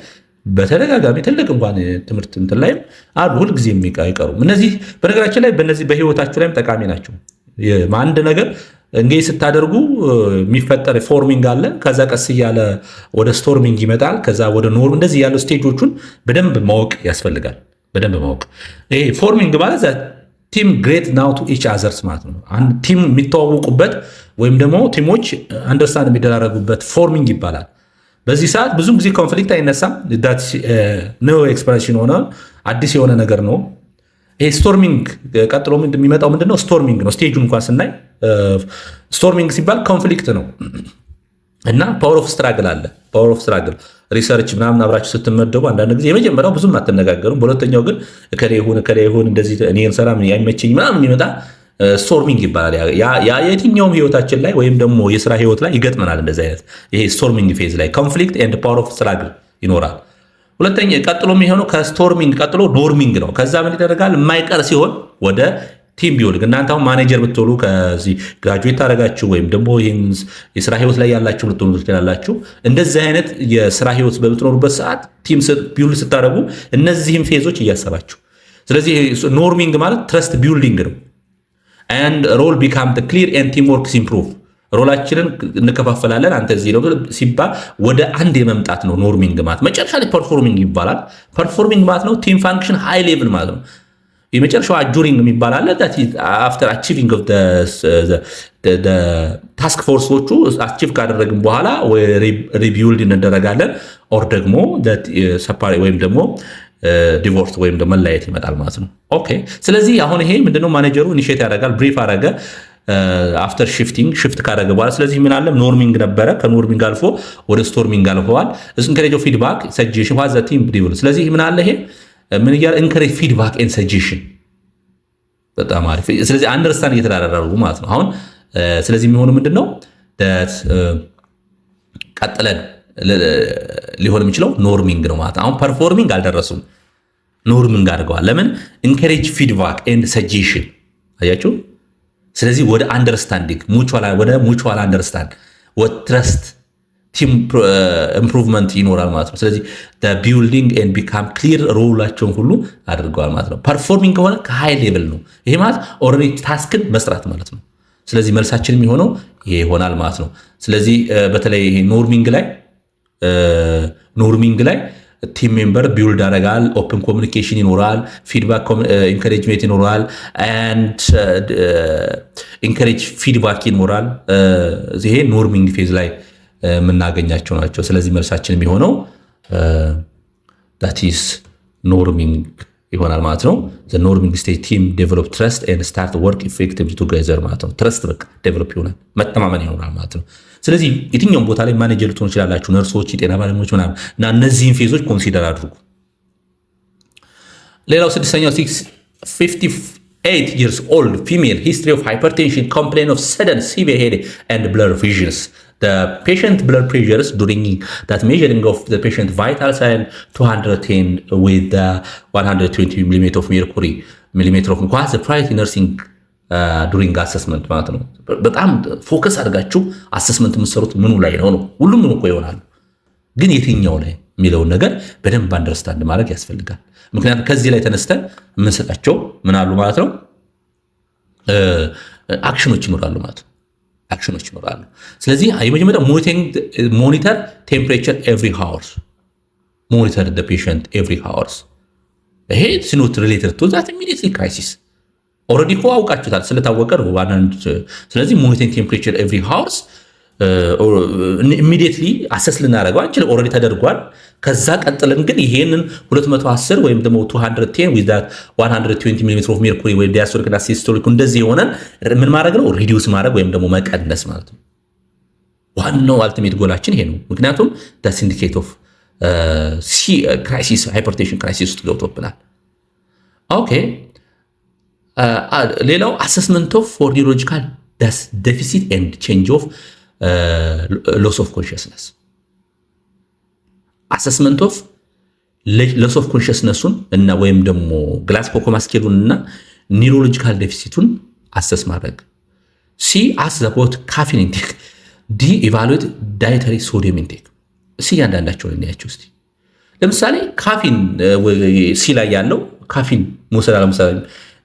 በተደጋጋሚ ትልቅ እንኳን ትምህርት እንትን ላይም አሉ፣ ሁልጊዜም አይቀሩም። እነዚህ በነገራችን ላይ በእነዚህ በህይወታችሁ ላይም ጠቃሚ ናቸው። አንድ ነገር እንግዲህ ስታደርጉ የሚፈጠር ፎርሚንግ አለ። ከዛ ቀስ እያለ ወደ ስቶርሚንግ ይመጣል። ከዛ ወደ ኖርም እንደዚህ ያሉ ስቴጆቹን በደንብ ማወቅ ያስፈልጋል። በደንብ ማወቅ ይሄ ፎርሚንግ ማለት ቲም ግሬት ናው ቱ ኢች አዘርስ ማለት ነው። አንድ ቲም የሚተዋወቁበት ወይም ደግሞ ቲሞች አንደርስታንድ የሚደራረጉበት ፎርሚንግ ይባላል። በዚህ ሰዓት ብዙ ጊዜ ኮንፍሊክት አይነሳም። ኒው ኤክስፕሬሽን ሆነ አዲስ የሆነ ነገር ነው። ይሄ ስቶርሚንግ ቀጥሎ የሚመጣው ምንድነው? ስቶርሚንግ ነው። ስቴጁን እንኳን ስናይ ስቶርሚንግ ሲባል ኮንፍሊክት ነው እና ፓወር ኦፍ ስትራግል አለ። ፓወር ኦፍ ስትራግል ሪሰርች ምናምን አብራችሁ ስትመደቡ አንዳንድ ጊዜ የመጀመሪያው ብዙም አትነጋገሩም። በሁለተኛው ግን እከሌ ይሁን እንደዚህ እኔን ሰላም አይመቸኝ ምናምን ይመጣ ስቶርሚንግ ይባላል። ያ የትኛውም ህይወታችን ላይ ወይም ደግሞ የስራ ህይወት ላይ ይገጥመናል። እንደዚህ አይነት ይሄ ስቶርሚንግ ፌዝ ላይ ኮንፍሊክት ኤንድ ፓወር ኦፍ ስትራግል ይኖራል። ሁለተኛ ቀጥሎ የሚሆነው ከስቶርሚንግ ቀጥሎ ኖርሚንግ ነው። ከዛ ምን ይደረጋል? የማይቀር ሲሆን ወደ ቲም ቢውልድ። እናንተ አሁን ማኔጀር ብትሆኑ ከዚህ ግራጁዌት ታደረጋችሁ ወይም ደግሞ ይህን የስራ ህይወት ላይ ያላችሁ ልትሆኑ ትችላላችሁ። እንደዚህ አይነት የስራ ህይወት በምትኖሩበት ሰዓት ቲም ቢውልድ ስታደረጉ እነዚህም ፌዞች እያሰባችሁ። ስለዚህ ኖርሚንግ ማለት ትረስት ቢውልዲንግ ነው። and role become the clear and teamwork improve ሮላችንን እንከፋፈላለን። አንተ እዚህ ነው ሲባል ወደ አንድ የመምጣት ነው ኖርሚንግ ማለት። መጨረሻ ላይ ፐርፎርሚንግ ይባላል። ፐርፎርሚንግ ማለት ነው ቲም ፋንክሽን ሃይ ሌቭል ማለት ነው። የመጨረሻው አጁሪንግ የሚባል አለ። that is after achieving of the ታስክ ፎርሶቹ አቺቭ ካደረግን በኋላ ሪቢውልድ እንደረጋለን ኦር ደግሞ ወይም ደግሞ ዲቮርስ ወይም ደግሞ መለያየት ይመጣል ማለት ነው። ኦኬ ስለዚህ አሁን ይሄ ምንድነው ማኔጀሩ ኢኒሼት ያደርጋል፣ ብሪፍ አደረገ አፍተር ሽፍት ካደረገ በኋላ ስለዚህ ምን አለ ኖርሚንግ ነበረ፣ ከኖርሚንግ አልፎ ወደ ስቶርሚንግ አልፈዋል። እሱ ኢንከሬጅ ፊድባክ ሰጀሽን ዋዝ ዘ ቲም ዲቨሎፕ። ስለዚህ ምን አለ ይሄ ምን ይያል ኢንከሬጅ ፊድባክ ኤንድ ሰጀሽን በጣም አሪፍ። ስለዚህ አንደርስታንድ እየተዳረራሩ ማለት ነው አሁን። ስለዚህ የሚሆኑ ምንድነው ቀጥለን ሊሆን የሚችለው ኖርሚንግ ነው ማለት አሁን ፐርፎርሚንግ አልደረሱም፣ ኖርሚንግ አድርገዋል። ለምን ኢንከሬጅ ፊድባክ ኤንድ ሰጀሽን አያችሁ። ስለዚህ ወደ አንደርስታንዲንግ ወደ ሙቹዋል አንደርስታንድ ወደ ትረስት ቲም ኢምፕሩቭመንት ይኖራል ማለት ነው። ስለዚህ ቢልዲንግ ኤንድ ቢካም ክሊር ሮላቸውን ሁሉ አድርገዋል ማለት ነው። ፐርፎርሚንግ ከሆነ ከሃይ ሌቭል ነው ይሄ ማለት ኦልሬዲ ታስክን መስራት ማለት ነው። ስለዚህ መልሳችን የሚሆነው ይሄ ይሆናል ማለት ነው። ስለዚህ በተለይ ኖርሚንግ ላይ ቲም ሜምበር ቢውልድ ያደርጋል፣ ኦፕን ኮሚኒኬሽን ይኖራል፣ ፊድባክ ኢንካሬጅሜንት ይኖራል፣ ኤንድ ኢንካሬጅ ፊድባክ ይኖራል። ይሄ ኖርሚንግ ፌዝ ላይ የምናገኛቸው ናቸው። ስለዚህ መልሳችን የሚሆነው ዳት ኢዝ ኖርሚንግ ይሆናል ማለት ነው። ዘ ኖርሚንግ ስቴጅ ቲም ዴቨሎፕ ትረስት ኤንድ ስታርት ወርክ ኢፌክቲቭሊ ቱጌዘር ማለት ነው። ትረስት በቃ ዴቨሎፕ ይሆናል፣ መተማመን ይሆናል ማለት ነው። ስለዚህ የትኛውም ቦታ ላይ ማኔጀር ልትሆኑ ይችላላችሁ፣ ነርሶች፣ የጤና ባለሙያዎች ምናምን እና እነዚህን ፌዞች ኮንሲደር አድርጉ። ሌላው ስድስተኛው 58 years old female history of hypertension complain of sudden severe headache and blurred visions. The patient blood pressures during that measuring of the patient vital sign 210 with 120 millimeter of mercury was the priority nursing ዱሪንግ አሰስመንት ማለት ነው። በጣም ፎከስ አድርጋችሁ አሰስመንት የምትሰሩት ምኑ ላይ ነው? ሁሉም እኮ ይሆናሉ፣ ግን የትኛው ላይ የሚለውን ነገር በደንብ አንደርስታንድ ማድረግ ያስፈልጋል። ምክንያቱም ከዚህ ላይ ተነስተን የምንሰጣቸው ምን አሉ ማለት ነው አክሽኖች ይኖራሉ ማለት ነው። አክሽኖች ይኖራሉ። ስለዚህ የመጀመሪያው ሞኒተር ቴምፕሬቸር ኤቭሪ ሃወርስ፣ ሞኒተር ዘ ፔሸንት ኤቭሪ ሃወርስ። ይሄ ሲኖት ሪሌትድ ቱ ዛት ኢሚዲየትሊ ክራይሲስ ኦልሬዲ እኮ አውቃችሁታል፣ ስለታወቀ ነው። ስለዚህ ሞኒተሪንግ ቴምፕሬቸር ኤቭሪ ሃውስ ኢሚዲየትሊ አሰስ ልናደርገው አንችልም፣ ኦልሬዲ ተደርጓል። ከዛ ቀጥለን ግን ይሄንን 210 ወይም ደግሞ 210 with that 120 ሚሊ ሜትር ኦፍ ሜርኩሪ ወይ ዲያስቶሊክ እና ሲስቶሊክ እንደዚህ የሆነን ምን ማድረግ ነው? ሪዲዩስ ማድረግ ወይም ደግሞ መቀነስ ማለት ነው። ዋናው አልቲሜት ጎላችን ይሄ ነው። ምክንያቱም ዳት ኢንዲኬት ኦፍ ክራይሲስ ሃይፐርቴንሽን ክራይሲስ ውስጥ ገብቶብናል። ኦኬ ሌላው አሰስመንት ኦፍ ፎር ኒውሮሎጂካል ዴፊሲት ኤንድ ቼንጅ ኦፍ ሎስ ኦፍ ኮንሽስነስ። አሰስመንት ኦፍ ሎስ ኦፍ ኮንሽስነሱን እና ወይም ደግሞ ግላስጎው ኮማ ስኬሉን እና ኒውሮሎጂካል ዴፊሲቱን አሰስ ማድረግ። ሲ አስ ዘቦት ካፊን ኢንቴክ፣ ዲ ኢቫሉዌት ዳይተሪ ሶዲየም ኢንቴክ። ሲ እያንዳንዳቸውን እናያቸው እስቲ። ለምሳሌ ካፊን ሲ ላይ ያለው ካፊን መውሰድ ለምሳሌ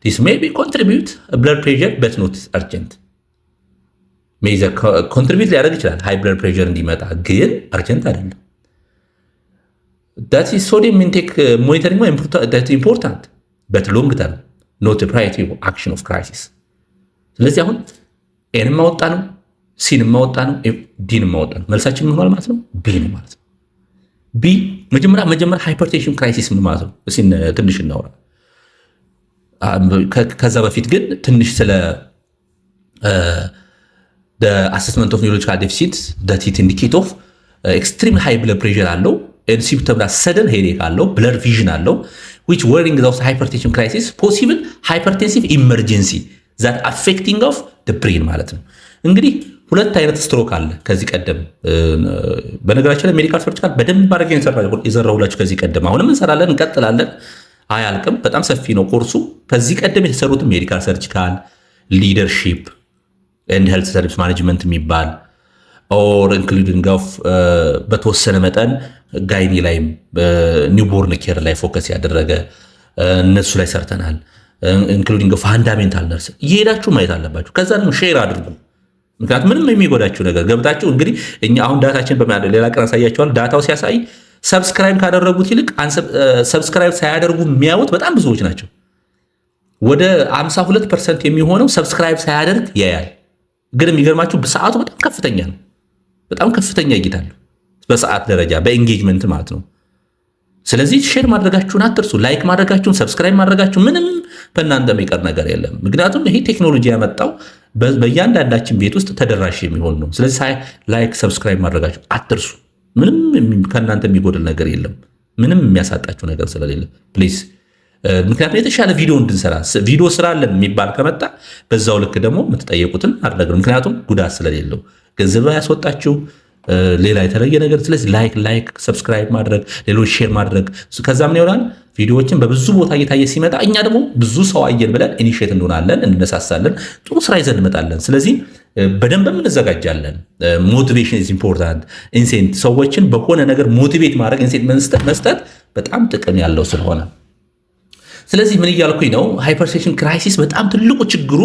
this may be contribute blood pressure but not urgent may contribute ሊያደርግ ይችላል high blood pressure እንዲመጣ ግን urgent አይደለም። that is sodium intake monitoring that important but long term not a priority action of crisis። ስለዚህ አሁን ኤን ማወጣ ነው፣ ሲን ማወጣ ነው፣ ዲን ማወጣ ነው። መልሳችን ምን ሆኗል ማለት ነው? ቢ ነው ማለት ነው። ቢ መጀመሪያ ሃይፐርቴንሽን ክራይሲስ ምን ማለት ነው? እስኪ ትንሽ እናውራ። ከዛ በፊት ግን ትንሽ ስለ አሰስመንት ኦፍ ኒውሮሎጂካል ዴፊሲት ዳት ኢት ኢንዲኬት ኦፍ ኤክስትሪም ሃይ ብለድ ፕሬሸር አለው፣ ሲምፕተም ሰደን ሄዴክ አለው፣ ብለድ ቪዥን አለው which warning of hypertension crisis possible hypertensive emergency that affecting of the brain ማለት ነው። እንግዲህ ሁለት አይነት ስትሮክ አለ ከዚህ ቀደም። በነገራችን ላይ ሜዲካል ሰርጂካል በደንብ አድርገን የሰራሁላችሁ ከዚህ ቀደም፣ አሁንም እንሰራለን፣ እንቀጥላለን። አያልቅም። በጣም ሰፊ ነው ኮርሱ። ከዚህ ቀደም የተሰሩት ሜዲካል ሰርጂካል፣ ሊደርሺፕ ኤንድ ሄልዝ ሰርቪስ ማኔጅመንት የሚባል ኦር ኢንክሉዲንግ ኦፍ በተወሰነ መጠን ጋይኒ ላይም ኒውቦርን ኬር ላይ ፎከስ ያደረገ እነሱ ላይ ሰርተናል። ኢንክሉዲንግ ፋንዳሜንታል ነርስ እየሄዳችሁ ማየት አለባችሁ። ከዛ ደግሞ ሼር አድርጉ። ምክንያቱም ምንም የሚጎዳችሁ ነገር ገብታችሁ እንግዲህ እኛ አሁን ዳታችን በሚያደርግ ሌላ ቀን አሳያችኋል። ዳታው ሲያሳይ ሰብስክራይብ ካደረጉት ይልቅ ሰብስክራይብ ሳያደርጉ የሚያዩት በጣም ብዙዎች ናቸው። ወደ 52% የሚሆነው ሰብስክራይብ ሳያደርግ ያያል። ግን የሚገርማችሁ ሰዓቱ በጣም ከፍተኛ ነው። በጣም ከፍተኛ እይታ አለው በሰዓት ደረጃ በኤንጌጅመንት ማለት ነው። ስለዚህ ሼር ማድረጋችሁን አትርሱ። ላይክ ማድረጋችሁን፣ ሰብስክራይብ ማድረጋችሁ ምንም በእናንተ የሚቀር ነገር የለም። ምክንያቱም ይሄ ቴክኖሎጂ ያመጣው በእያንዳንዳችን ቤት ውስጥ ተደራሽ የሚሆን ነው። ስለዚህ ላይክ ሰብስክራይብ ማድረጋችሁ አትርሱ። ምንም ከእናንተ የሚጎድል ነገር የለም። ምንም የሚያሳጣችሁ ነገር ስለሌለ ፕሊዝ። ምክንያቱም የተሻለ ቪዲዮ እንድንሰራ ቪዲዮ ስራለን የሚባል ከመጣ በዛው ልክ ደግሞ የምትጠየቁትን ማድረግ ነው። ምክንያቱም ጉዳት ስለሌለው ገንዘብ ያስወጣችሁ ሌላ የተለየ ነገር። ስለዚህ ላይክ ሰብስክራይብ ማድረግ፣ ሌሎች ሼር ማድረግ። ከዛ ምን ይሆናል? ቪዲዮዎችን በብዙ ቦታ እየታየ ሲመጣ እኛ ደግሞ ብዙ ሰው አየን ብለን ኢኒሼት እንሆናለን፣ እንነሳሳለን፣ ጥሩ ስራ ይዘን እንመጣለን። ስለዚህ በደንብም እንዘጋጃለን። ሞቲቬሽን ኢዝ ኢምፖርታንት። ኢንሴንት ሰዎችን በሆነ ነገር ሞቲቬት ማድረግ ኢንሴንት መስጠት በጣም ጥቅም ያለው ስለሆነ ስለዚህ ምን እያልኩኝ ነው? ሃይፐርቴንሽን ክራይሲስ በጣም ትልቁ ችግሩ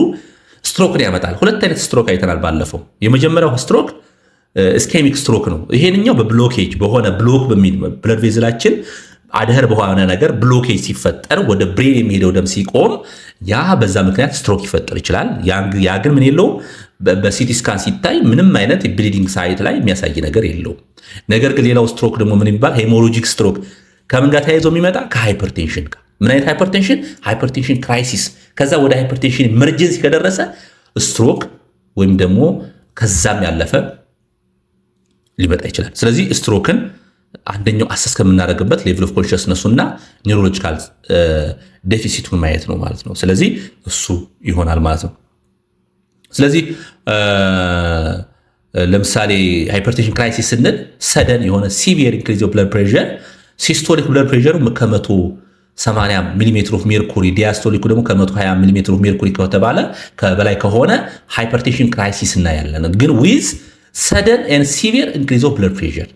ስትሮክን ያመጣል። ሁለት አይነት ስትሮክ አይተናል ባለፈው። የመጀመሪያው ስትሮክ ስኬሚክ ስትሮክ ነው። ይሄንኛው በብሎኬጅ በሆነ ብሎክ በሚል ብለድ ቬዝላችን አድህር በሆነ ነገር ብሎኬጅ ሲፈጠር ወደ ብሬን የሚሄደው ደም ሲቆም ያ በዛ ምክንያት ስትሮክ ይፈጠር ይችላል። ያ ግን ምን የለውም፣ በሲቲ ስካን ሲታይ ምንም አይነት ብሊዲንግ ሳይት ላይ የሚያሳይ ነገር የለውም። ነገር ግን ሌላው ስትሮክ ደግሞ ምን ይባል? ሄሞሮጂክ ስትሮክ ከምን ጋር ተያይዞ የሚመጣ ከሃይፐርቴንሽን ጋር። ምን አይነት ሃይፐርቴንሽን? ሃይፐርቴንሽን ክራይሲስ። ከዛ ወደ ሃይፐርቴንሽን ኢመርጀንሲ ከደረሰ ስትሮክ ወይም ደግሞ ከዛም ያለፈ ሊመጣ ይችላል። ስለዚህ ስትሮክን አንደኛው አሰስ ከምናደርግበት ሌቭል ኦፍ ኮንሽስነሱ እና ኒውሮሎጂካል ዴፊሲቱን ማየት ነው ማለት ነው። ስለዚህ እሱ ይሆናል ማለት ነው። ስለዚህ ለምሳሌ ሃይፐርቴንሽን ክራይሲስ ስንል ሰደን የሆነ ሲቪየር ኢንክሪዝ ኦፍ ብለድ ፕሬሸር፣ ሲስቶሊክ ብለድ ፕሬሸሩ ከ180 ሚሊሜትር ኦፍ ሜርኩሪ፣ ዲያስቶሊኩ ደግሞ ከ120 ሚሊሜትር ኦፍ ሜርኩሪ ከተባለ በላይ ከሆነ ሃይፐርቴንሽን ክራይሲስ እናያለን። ግን ዊዝ sudden and severe increase of blood pressure.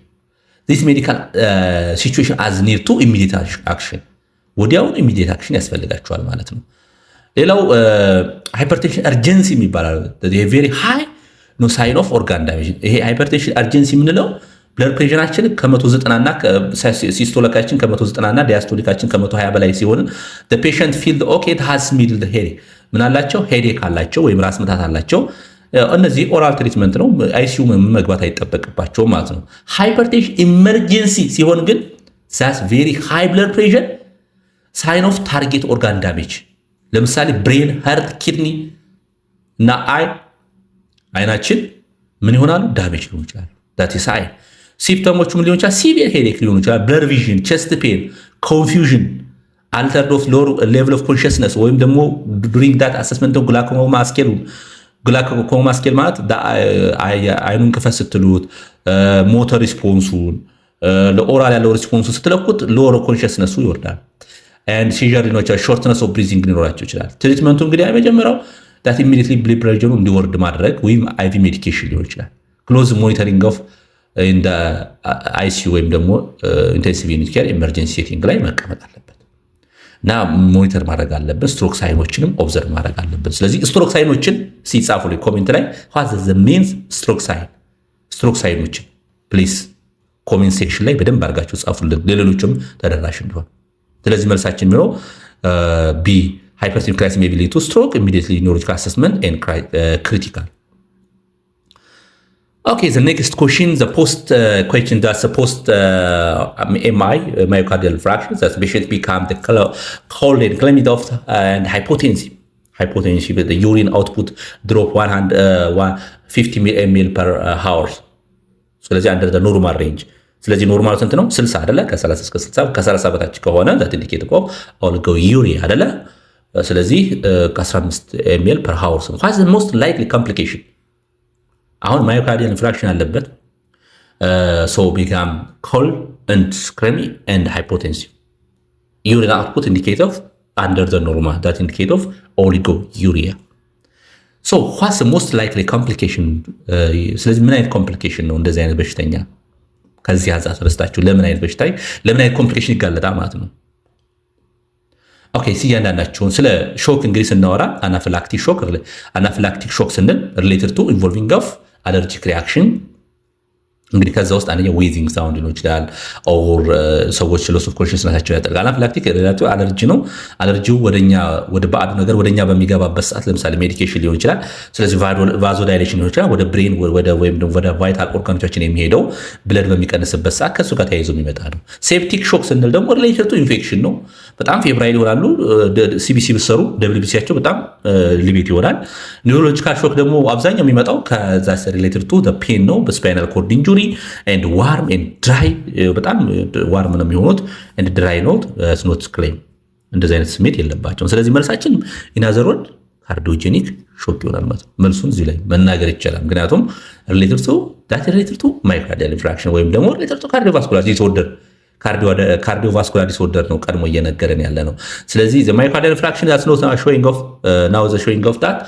This medical situation as near to immediate action. ወዲያውን immediate action ያስፈልጋቸዋል ማለት ነው። ሌላው ሃይፐርቴንሽን አርጀንሲ የሚባላል። very high no sign of organ damage። ይሄ ሃይፐርቴንሽን አርጀንሲ የምንለው ብለድ ፕሬሸራችን ከ190 እና ሲስቶሊካችን ከ190 እና ዲያስቶሊካችን ከ120 በላይ ሲሆን the patient feel okay it has mild headache። ምን አላቸው? ሄዴክ አላቸው ወይም ራስ ምታት አላቸው። እነዚህ ኦራል ትሪትመንት ነው፣ አይሲዩ መግባት አይጠበቅባቸውም ማለት ነው። ሃይፐርቴንሽን ኢመርጀንሲ ሲሆን ግን ዛስ ቬሪ ሃይ ብለድ ፕሬሸር ሳይን ኦፍ ታርጌት ኦርጋን ዳሜጅ። ለምሳሌ ብሬን፣ ሀርት፣ ኪድኒ እና አይናችን ምን ይሆናሉ? ዳሜጅ ሊሆኑ ይችላሉ። ዳት ኢዝ ሳይን። ሲምፕተሞቹ ምን ሊሆን ይችላል? ሲቪየር ሄዴክ ሊሆኑ ይችላል፣ ብለር ቪዥን፣ ቸስት ፔን፣ ኮንፊውዥን፣ አልተርድ ኦፍ ሎር ሌቭል ኦፍ ኮንሽስነስ ወይም ደግሞ ዱሪንግ ዳት አሰስመንት ግላኮማ ስኬሉ ግላኮማ ስኬል ማለት አይኑን ክፈት ስትሉት ሞተር ሪስፖንሱን ለኦራል ያለው ሪስፖንሱ ስትለኩት ሎወር ኮንሽስነሱ ይወርዳል። ኤንድ ሲዥር ሊኖር ይችላል። ሾርትነስ ኦፍ ብሪዚንግ ሊኖራቸው ይችላል። ትሪትመንቱ እንግዲህ የመጀመሪያው ዳት ኢሚዲየትሊ ብለድ ፕሬሸሩ እንዲወርድ ማድረግ ወይም አይቪ ሜዲኬሽን ሊሆን ይችላል። ክሎዝ ሞኒተሪንግ ኦፍ ኢን ዘ አይሲዩ ወይም ደግሞ ኢንቴንሲቭ ዩኒት ኬር ኢመርጀንሲ ሴቲንግ ላይ መቀመጥ አለበት እና ሞኒተር ማድረግ አለብን። ስትሮክ ሳይኖችንም ኦብዘርቭ ማድረግ አለብን። ስለዚህ ስትሮክ ሳይኖችን ሲጻፉ ላይ ኮሜንት ላይ ዋት ዘ ሜን ስትሮክ ሳይኖችን ፕሊዝ ኮሜንት ሴክሽን ላይ በደንብ አድርጋችሁ ጻፉልን፣ ለሌሎችም ተደራሽ እንዲሆን። ስለዚህ መልሳችን የሚለው ቢ ሃይፐርቴንሽን ክራይሲስ ሜይ ሊድ ቱ ስትሮክ ኢሚዲየትሊ ኒውሮሎጂካል አሰስመንት ኤንድ ክሪቲካል። Okay, the next question, the post question, that's the post MI, myocardial infarction, that the patient become the cold and clammy of and hypotensive. Hypotensive, the urine output drop 150 ml per hour. ስለዚህ under the normal range. ስለዚህ ኖርማል ስንት ነው? 60 አይደለ? ከ30 እስከ 60 ከ30 በታች ከሆነ that indicate of oliguria አይደለ? ስለዚህ ከ15 ml per hour. What's the most likely complication? አሁን ማዮካርዲያል ኢንፍራክሽን አለበት። so become cold and clammy and hypotensive. Urine output indicate of under the normal, that indicate of oliguria. so what's the most likely complication? ስለዚህ ምን አይነት ኮምፕሊኬሽን ነው እንደዚህ አይነት በሽተኛ ከዚህ አንፃር ተረስታችሁ ለምን አይነት በሽታ ለምን አይነት ኮምፕሊኬሽን ይጋለጣል ማለት ነው። ኦኬ እያንዳንዳቸውን ስለ ሾክ እንግዲህ ስናወራ አናፊላክቲክ ሾክ ስንል ሪሌትድ ቱ ኢንቮልቪንግ ኦፍ አለርጂክ ሪአክሽን እንግዲህ ከዛ ውስጥ አንደኛ ዌዚንግ ሳውንድ ሊሆን ይችላል። ኦር ሰዎች ሎስ ኦፍ ኮንሽስነሳቸው ያጠቃል። አናፊላክቲክ ሪላቲቭ አለርጂ ነው። አለርጂው ወደ ባዕዱ ነገር ወደኛ በሚገባበት ሰዓት ለምሳሌ ሜዲኬሽን ሊሆን ይችላል። ስለዚህ ቫዞ ዳይሌሽን ሊሆን ይችላል። ወደ ብሬን ወይም ወደ ቫይታል ኦርጋኖቻችን የሚሄደው ብለድ በሚቀንስበት ሰዓት ከሱ ጋር ተያይዞ የሚመጣ ነው። ሴፕቲክ ሾክ ስንል ደግሞ ሪሌትድ ቱ ኢንፌክሽን ነው። በጣም ፌብራይል ይሆናሉ። ሲቢሲ ብሰሩ ደብሊቢሲያቸው በጣም ሊቤት ይሆናል። ኒውሮሎጂካል ሾክ ደግሞ አብዛኛው የሚመጣው ከዛ ሪሌትድ ቱ ፔን ነው። በስፓይናል ኮርድ ኢንጁሪ and warm and dry በጣም ዋርም ነው የሚሆኑት and dry note not claim እንደዚህ አይነት ስሜት የለባቸውም። ስለዚህ መልሳችን ኢናዘሮድ ካርዲዮጀኒክ ሾክ ይሆናል ማለት ነው። መልሱን እዚህ ላይ መናገር ይቻላል። ምክንያቱም ሪሌትድ ቱ ማዮካርዲያል ኢንፍራክሽን ወይም ደግሞ ሪሌትድ ቱ ካርዲዮቫስኩላር ዲስኦርደር ካርዲዮቫስኩላር ዲስኦርደር ነው ቀድሞ እየነገረን ያለ ነው። ስለዚህ ማዮካርዲያል ኢንፍራክሽን that's not showing off now the showing off that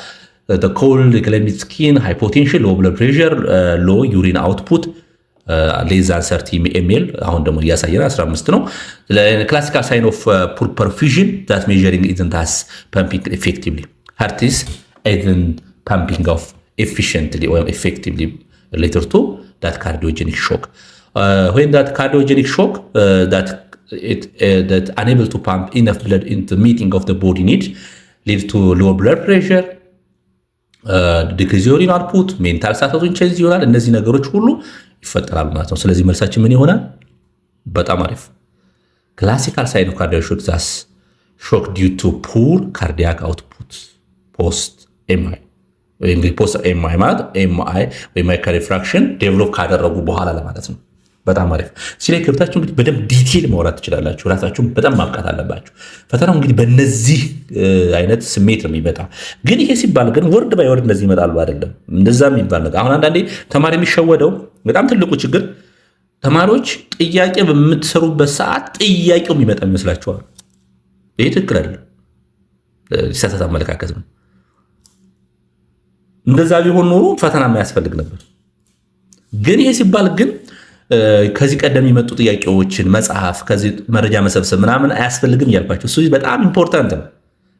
the cold clammy skin, hypotension, low blood pressure, low urine output less than 30 ml አሁን ደግሞ እያሳየን 15 ነው። ክላሲካል ሳይን ኦፍ ፑር ፐርፊዥን that measuring isn't as pumping effectively. Heart is isn't pumping off efficiently or effectively related to that cardiogenic shock. When that cardiogenic shock that unable to pump enough blood into meeting of the body need lead to low blood pressure, ዲክሪዝ ዩሪን አውትፑት፣ ሜንታል ስታተሱን ቼንጅ ይሆናል። እነዚህ ነገሮች ሁሉ ይፈጠራሉ ማለት ነው። ስለዚህ መልሳችን ምን ይሆናል? በጣም አሪፍ ክላሲካል ሳይን ኦፍ ካርዲያክ ሾክ ዛስ ሾክ ዲው ቱ ፑር ካርዲያክ አውትፑት ፖስት ኤምአይ ወይ እንግዲህ ፖስት ኤምአይ ማለት ኤምአይ ወይ ማዮካርዲያል ኢንፍራክሽን ዴቨሎፕ ካደረጉ በኋላ ለማለት ነው። በጣም አሪፍ ሲላይ ከብታችሁ እንግዲህ በደንብ ዲቴል ማውራት ትችላላችሁ። ራሳችሁን በጣም ማብቃት አለባችሁ። ፈተናው እንግዲህ በእነዚህ አይነት ስሜት ነው የሚመጣ። ግን ይሄ ሲባል ግን ወርድ ባይ ወርድ እንደዚህ ይመጣሉ አይደለም። እንደዛም ይባል ነገር አሁን አንዳንዴ ተማሪ የሚሸወደው በጣም ትልቁ ችግር ተማሪዎች ጥያቄ በምትሰሩበት ሰዓት ጥያቄው የሚመጣ ይመስላችኋል። ይሄ ትክክል አይደለም። የተሳሳተ አመለካከት ነው። እንደዛ ቢሆን ኖሮ ፈተና የማያስፈልግ ነበር። ግን ይሄ ሲባል ግን ከዚህ ቀደም የመጡ ጥያቄዎችን መጽሐፍ ከዚህ መረጃ መሰብሰብ ምናምን አያስፈልግም እያልኳቸው እሱ በጣም ኢምፖርታንት ነው።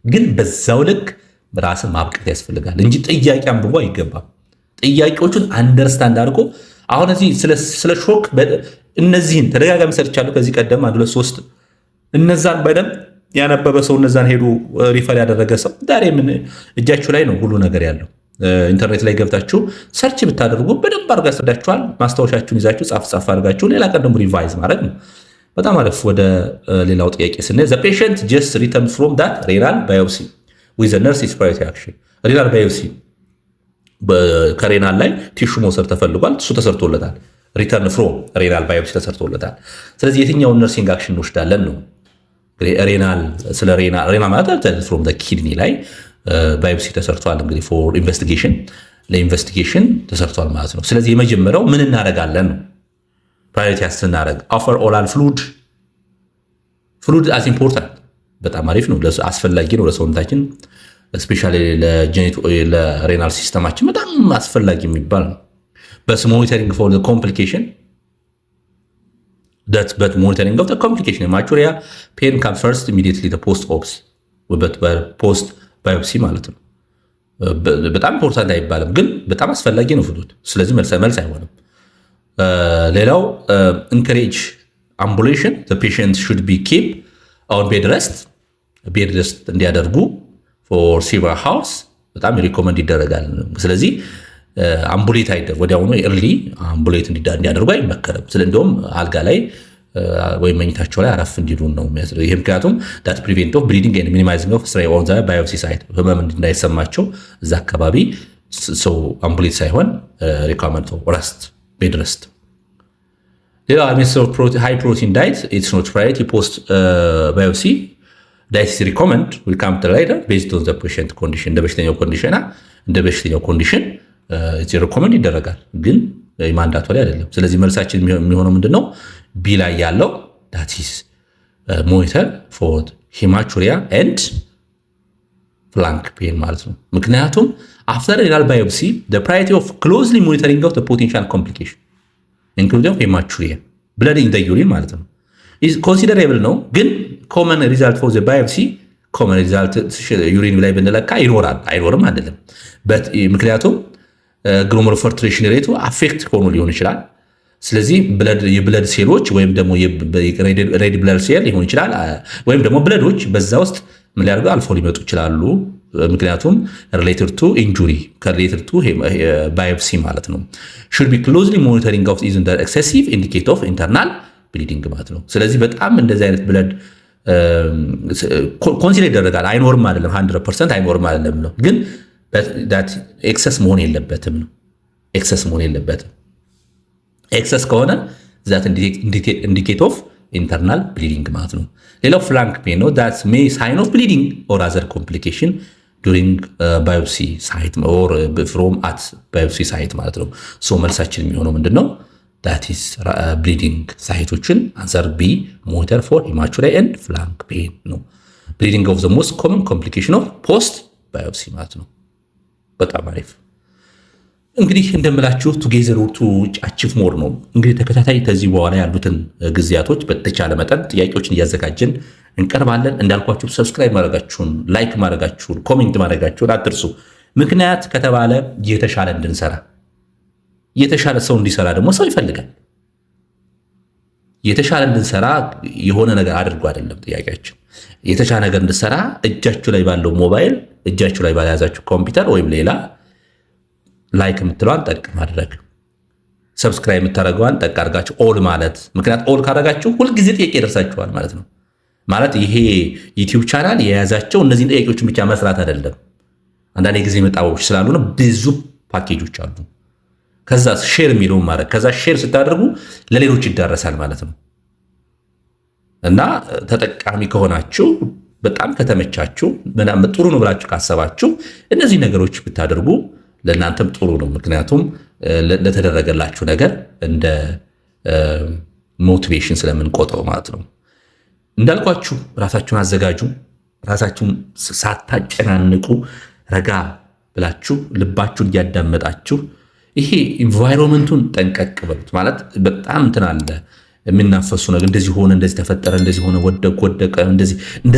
ግን በዛው ልክ ራስን ማብቃት ያስፈልጋል እንጂ ጥያቄ አንብቦ አይገባም። ጥያቄዎቹን አንደርስታንድ አድርጎ አሁን እዚህ ስለ ሾክ እነዚህን ተደጋጋሚ ሰርቻለሁ ከዚህ ቀደም 1 2 3 እነዛን በደንብ ያነበበ ሰው እነዛን ሄዱ ሪፈር ያደረገ ሰው ዛሬ ምን እጃችሁ ላይ ነው ሁሉ ነገር ያለው። ኢንተርኔት ላይ ገብታችሁ ሰርች ብታደርጉ በደንብ አድርጋ ያስረዳችኋል። ማስታወሻችሁን ይዛችሁ ጻፍ አድርጋችሁ ሌላ ቀን ደግሞ ሪቫይዝ ማድረግ ነው። በጣም አሪፍ። ወደ ሌላው ጥያቄ ስንሄድ the patient just returned from that renal biopsy with the nurse's priority action. renal biopsy ከሬናል ላይ ቲሹ መውሰድ ተፈልጓል። እሱ ተሰርቶለታል። ሪተርን ፍሮም ሬናል ባዮፕሲ ተሰርቶለታል። ስለዚህ የትኛውን ነርሲንግ አክሽን እንወስዳለን ነው ሬናል ስለ ሬናል ማለት ፍሮም ዘ ኪድኒ ላይ ባዮፕሲ ተሰርቷል። እንግዲህ ፎር ኢንቨስቲጌሽን ለኢንቨስቲጌሽን ተሰርቷል ማለት ነው። ስለዚህ የመጀመሪያው ምን እናደርጋለን ነው ፕራዮሪቲ ስናደርግ ኦፈር ኦራል ፍሉድ አስ ኢምፖርታንት በጣም አሪፍ ነው፣ አስፈላጊ ነው ለሰውነታችን ስፔሻሊ ለሬናል ሲስተማችን በጣም አስፈላጊ የሚባል ነው። በስ ሞኒተሪንግ ፎር ኮምፕሊኬሽን በት ሞኒተሪንግ ኦፍ ኮምፕሊኬሽን ማቹሪያ ፔን ካም ፈርስት ኢሚዲየትሊ ፖስት ኦፕስ ፖስት ባዮፕሲ ማለት ነው። በጣም ኢምፖርታንት አይባልም ግን በጣም አስፈላጊ ነው ፍሉድ። ስለዚህ መልስ አይሆንም። ሌላው ኢንከሬጅ አምቡሌሽን ዘ ፔሽንት ሹድ ቢ ኪፕ ኦን ቤድ ረስት እንዲያደርጉ ፎር ሲቨር ሃውስ በጣም ሪኮመንድ ይደረጋል። ስለዚህ አምቡሌት አይደረግ ወዲያውኑ ኤርሊ አምቡሌት እንዲያደርጉ አይመከርም። እንደውም አልጋ ላይ ወይም መኝታቸው ላይ አረፍ እንዲሉ ነው የሚያስደርገው። ይሄ ምክንያቱም ዳት ፕሪቬንት ኦፍ ብሊዲንግ ኤንድ ሚኒማይዚንግ ኦፍ ስትሬስ ኦን ዘ ባዮፕሲ ሳይት ህመም እንዳይሰማቸው እዛ አካባቢ ሰው አምቡሌት ሳይሆን ሪኮመንድ ረስት ቤድ ረስት። ሌላ ሃይ ፕሮቲን ዳይት ኢትስ ኖት ፕራዮሪቲ ፖስት ባዮፕሲ ዳይት ሪኮመንድ ዊል ካም ቱ ላይተር ቤዝድ ኦን ዘ ፔሸንት ኮንዲሽን እንደ በሽተኛው ኮንዲሽን ሪኮመንድ ይደረጋል ግን ማንዳቶሪ አይደለም። ስለዚህ መልሳችን የሚሆነው ምንድነው? ቢ ላይ ያለው that is monitor for hematuria and flank pain ማለት ነው። ምክንያቱም after renal biopsy the priority of closely monitoring of the potential complication including hematuria blood in the urine ማለት ነው is considerable ነው። ግን common result for the biopsy common result urine ላይ ብንለካ አይኖርም አይደለም። ምክንያቱም ግሎሜሩላር ፊልትሬሽን ሬቱ አፌክት ሆኖ ሊሆን ይችላል። ስለዚህ የብለድ ሴሎች ወይም ደግሞ ሬድ ብለድ ሴል ሊሆን ይችላል ወይም ደግሞ ብለዶች በዛ ውስጥ ምን ሊያደርጉ አልፎ ሊመጡ ይችላሉ። ምክንያቱም ሪሌትድ ቱ ኢንጁሪ ከሪሌትድ ቱ ባዮፕሲ ማለት ነው። should be closely monitoring of is the excessive indicate of internal bleeding ማለት ነው። ስለዚህ በጣም እንደዚህ አይነት ብለድ ኮንሲደር ይደረጋል። አይኖርም አይደለም 100% አይኖርም አይደለም ነው፣ ግን ኤክሰስ መሆን የለበትም ነው። ኤክሰስ መሆን የለበትም። ኤክሰስ ከሆነ ዛት ኢንዲኬት ኦፍ ኢንተርናል ብሊዲንግ ማለት ነው። ሌላው ፍላንክ ፔን ነው። ዳት ሜይ ሳይን ኦፍ ብሊዲንግ ኦር አዘር ኮምፕሊኬሽን ዱሪንግ ባዮፕሲ ሳይት ኦር ፍሮም አት ባዮፕሲ ሳይት ማለት ነው። ሶ መልሳችን የሚሆነው ምንድን ነው? ዳት ኢዝ ብሊዲንግ ሳይቶችን አንሰር ቢ ሞኒተር ፎር ሂማቹራ ኤንድ ፍላንክ ፔን ነው። ብሊዲንግ ኦፍ ዘ ሞስት ኮመን ኮምፕሊኬሽን ኦፍ ፖስት ባዮፕሲ ማለት ነው። በጣም አሪፍ እንግዲህ እንደምላችሁ ቱጌዘር ቱ አቺቭ ሞር ነው። እንግዲህ ተከታታይ ከዚህ በኋላ ያሉትን ጊዜያቶች በተቻለ መጠን ጥያቄዎችን እያዘጋጀን እንቀርባለን። እንዳልኳችሁ ሰብስክራይብ ማድረጋችሁን፣ ላይክ ማድረጋችሁን፣ ኮሜንት ማድረጋችሁን አትርሱ። ምክንያት ከተባለ የተሻለ እንድንሰራ፣ የተሻለ ሰው እንዲሰራ ደግሞ ሰው ይፈልጋል። የተሻለ እንድንሰራ የሆነ ነገር አድርጎ አይደለም ጥያቄያችን። የተሻለ ነገር እንድንሰራ እጃችሁ ላይ ባለው ሞባይል፣ እጃችሁ ላይ ባለያዛችሁ ኮምፒውተር ወይም ሌላ ላይክ የምትለዋን ጠቅ ማድረግ፣ ሰብስክራይብ የምታደርገዋን ጠቅ አድርጋችሁ ኦል ማለት። ምክንያት ኦል ካደረጋችሁ ሁልጊዜ ጥያቄ ይደርሳችኋል ማለት ነው። ማለት ይሄ ዩቲዩብ ቻናል የያዛቸው እነዚህን ጥያቄዎችን ብቻ መስራት አይደለም። አንዳንድ ጊዜ መጣቦች ስላሉ ነው። ብዙ ፓኬጆች አሉ። ከዛ ሼር የሚለውን ማድረግ፣ ከዛ ሼር ስታደርጉ ለሌሎች ይዳረሳል ማለት ነው። እና ተጠቃሚ ከሆናችሁ በጣም ከተመቻችሁ ጥሩ ነው ብላችሁ ካሰባችሁ እነዚህ ነገሮች ብታደርጉ ለእናንተም ጥሩ ነው። ምክንያቱም ለተደረገላችሁ ነገር እንደ ሞቲቬሽን ስለምንቆጥረው ማለት ነው። እንዳልኳችሁ ራሳችሁን አዘጋጁ። ራሳችሁን ሳታጨናንቁ ረጋ ብላችሁ ልባችሁን እያዳመጣችሁ ይሄ ኢንቫይሮንመንቱን ጠንቀቅ በሉት። ማለት በጣም እንትን አለ የሚናፈሱ ነገር እንደዚህ ሆነ፣ እንደዚህ ተፈጠረ፣ እንደዚህ ሆነ፣ ወደቀ፣ እንደዚህ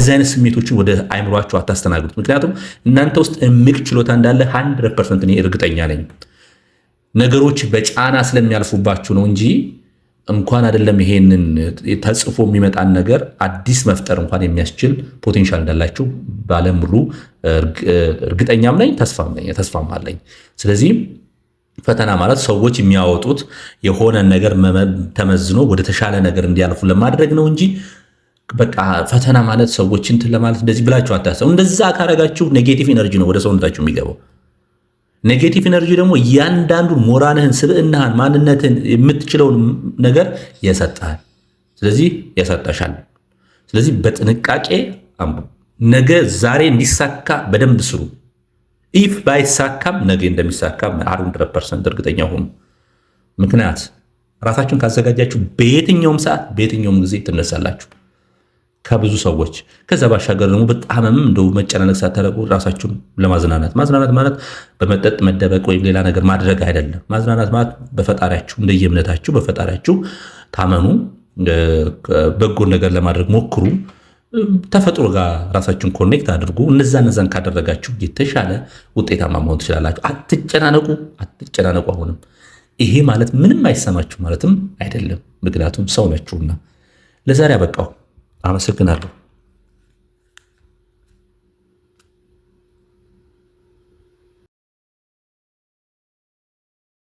አይነት ስሜቶችን ወደ አይምሯችሁ አታስተናግዱት። ምክንያቱም እናንተ ውስጥ እምቅ ችሎታ እንዳለ 100% እኔ እርግጠኛ ነኝ። ነገሮች በጫና ስለሚያልፉባችሁ ነው እንጂ እንኳን አይደለም ይሄንን ተጽፎ የሚመጣን ነገር አዲስ መፍጠር እንኳን የሚያስችል ፖቴንሻል እንዳላችሁ ባለሙሉ እርግጠኛም ነኝ፣ ተስፋም አለኝ። ስለዚህ ፈተና ማለት ሰዎች የሚያወጡት የሆነ ነገር ተመዝኖ ወደ ተሻለ ነገር እንዲያልፉ ለማድረግ ነው እንጂ በቃ ፈተና ማለት ሰዎች እንትን ለማለት እንደዚህ ብላችሁ አታስቡ። እንደዛ ካረጋችሁ ኔጌቲቭ ኤነርጂ ነው ወደ ሰውነታችሁ የሚገባው። ኔጌቲቭ ኤነርጂ ደግሞ እያንዳንዱን ሞራልህን፣ ስብዕናህን፣ ማንነትን የምትችለውን ነገር ያሰጣል። ስለዚህ ያሳጣሻል። ስለዚህ በጥንቃቄ ነገ ዛሬ እንዲሳካ በደንብ ስሩ። ኢፍ ባይሳካም ነገ እንደሚሳካ 100% እርግጠኛ ሁኑ። ምክንያት ራሳችሁን ካዘጋጃችሁ በየትኛውም ሰዓት በየትኛውም ጊዜ ትነሳላችሁ ከብዙ ሰዎች። ከዛ ባሻገር ደግሞ በጣምም እንደው መጨናነቅ ሳታደርጉ ራሳችሁን ለማዝናናት ማዝናናት ማለት በመጠጥ መደበቅ ወይም ሌላ ነገር ማድረግ አይደለም። ማዝናናት ማለት በፈጣሪያችሁ እንደየእምነታችሁ በፈጣሪያችሁ ታመኑ፣ በጎን ነገር ለማድረግ ሞክሩ። ተፈጥሮ ጋር ራሳችሁን ኮኔክት አድርጉ። እነዛን ካደረጋችሁ የተሻለ ውጤታማ መሆን ትችላላችሁ። አትጨናነቁ። አሁንም ይሄ ማለት ምንም አይሰማችሁ ማለትም አይደለም። ምክንያቱም ሰው ናችሁና። ለዛሬ አበቃው። አመሰግናለሁ።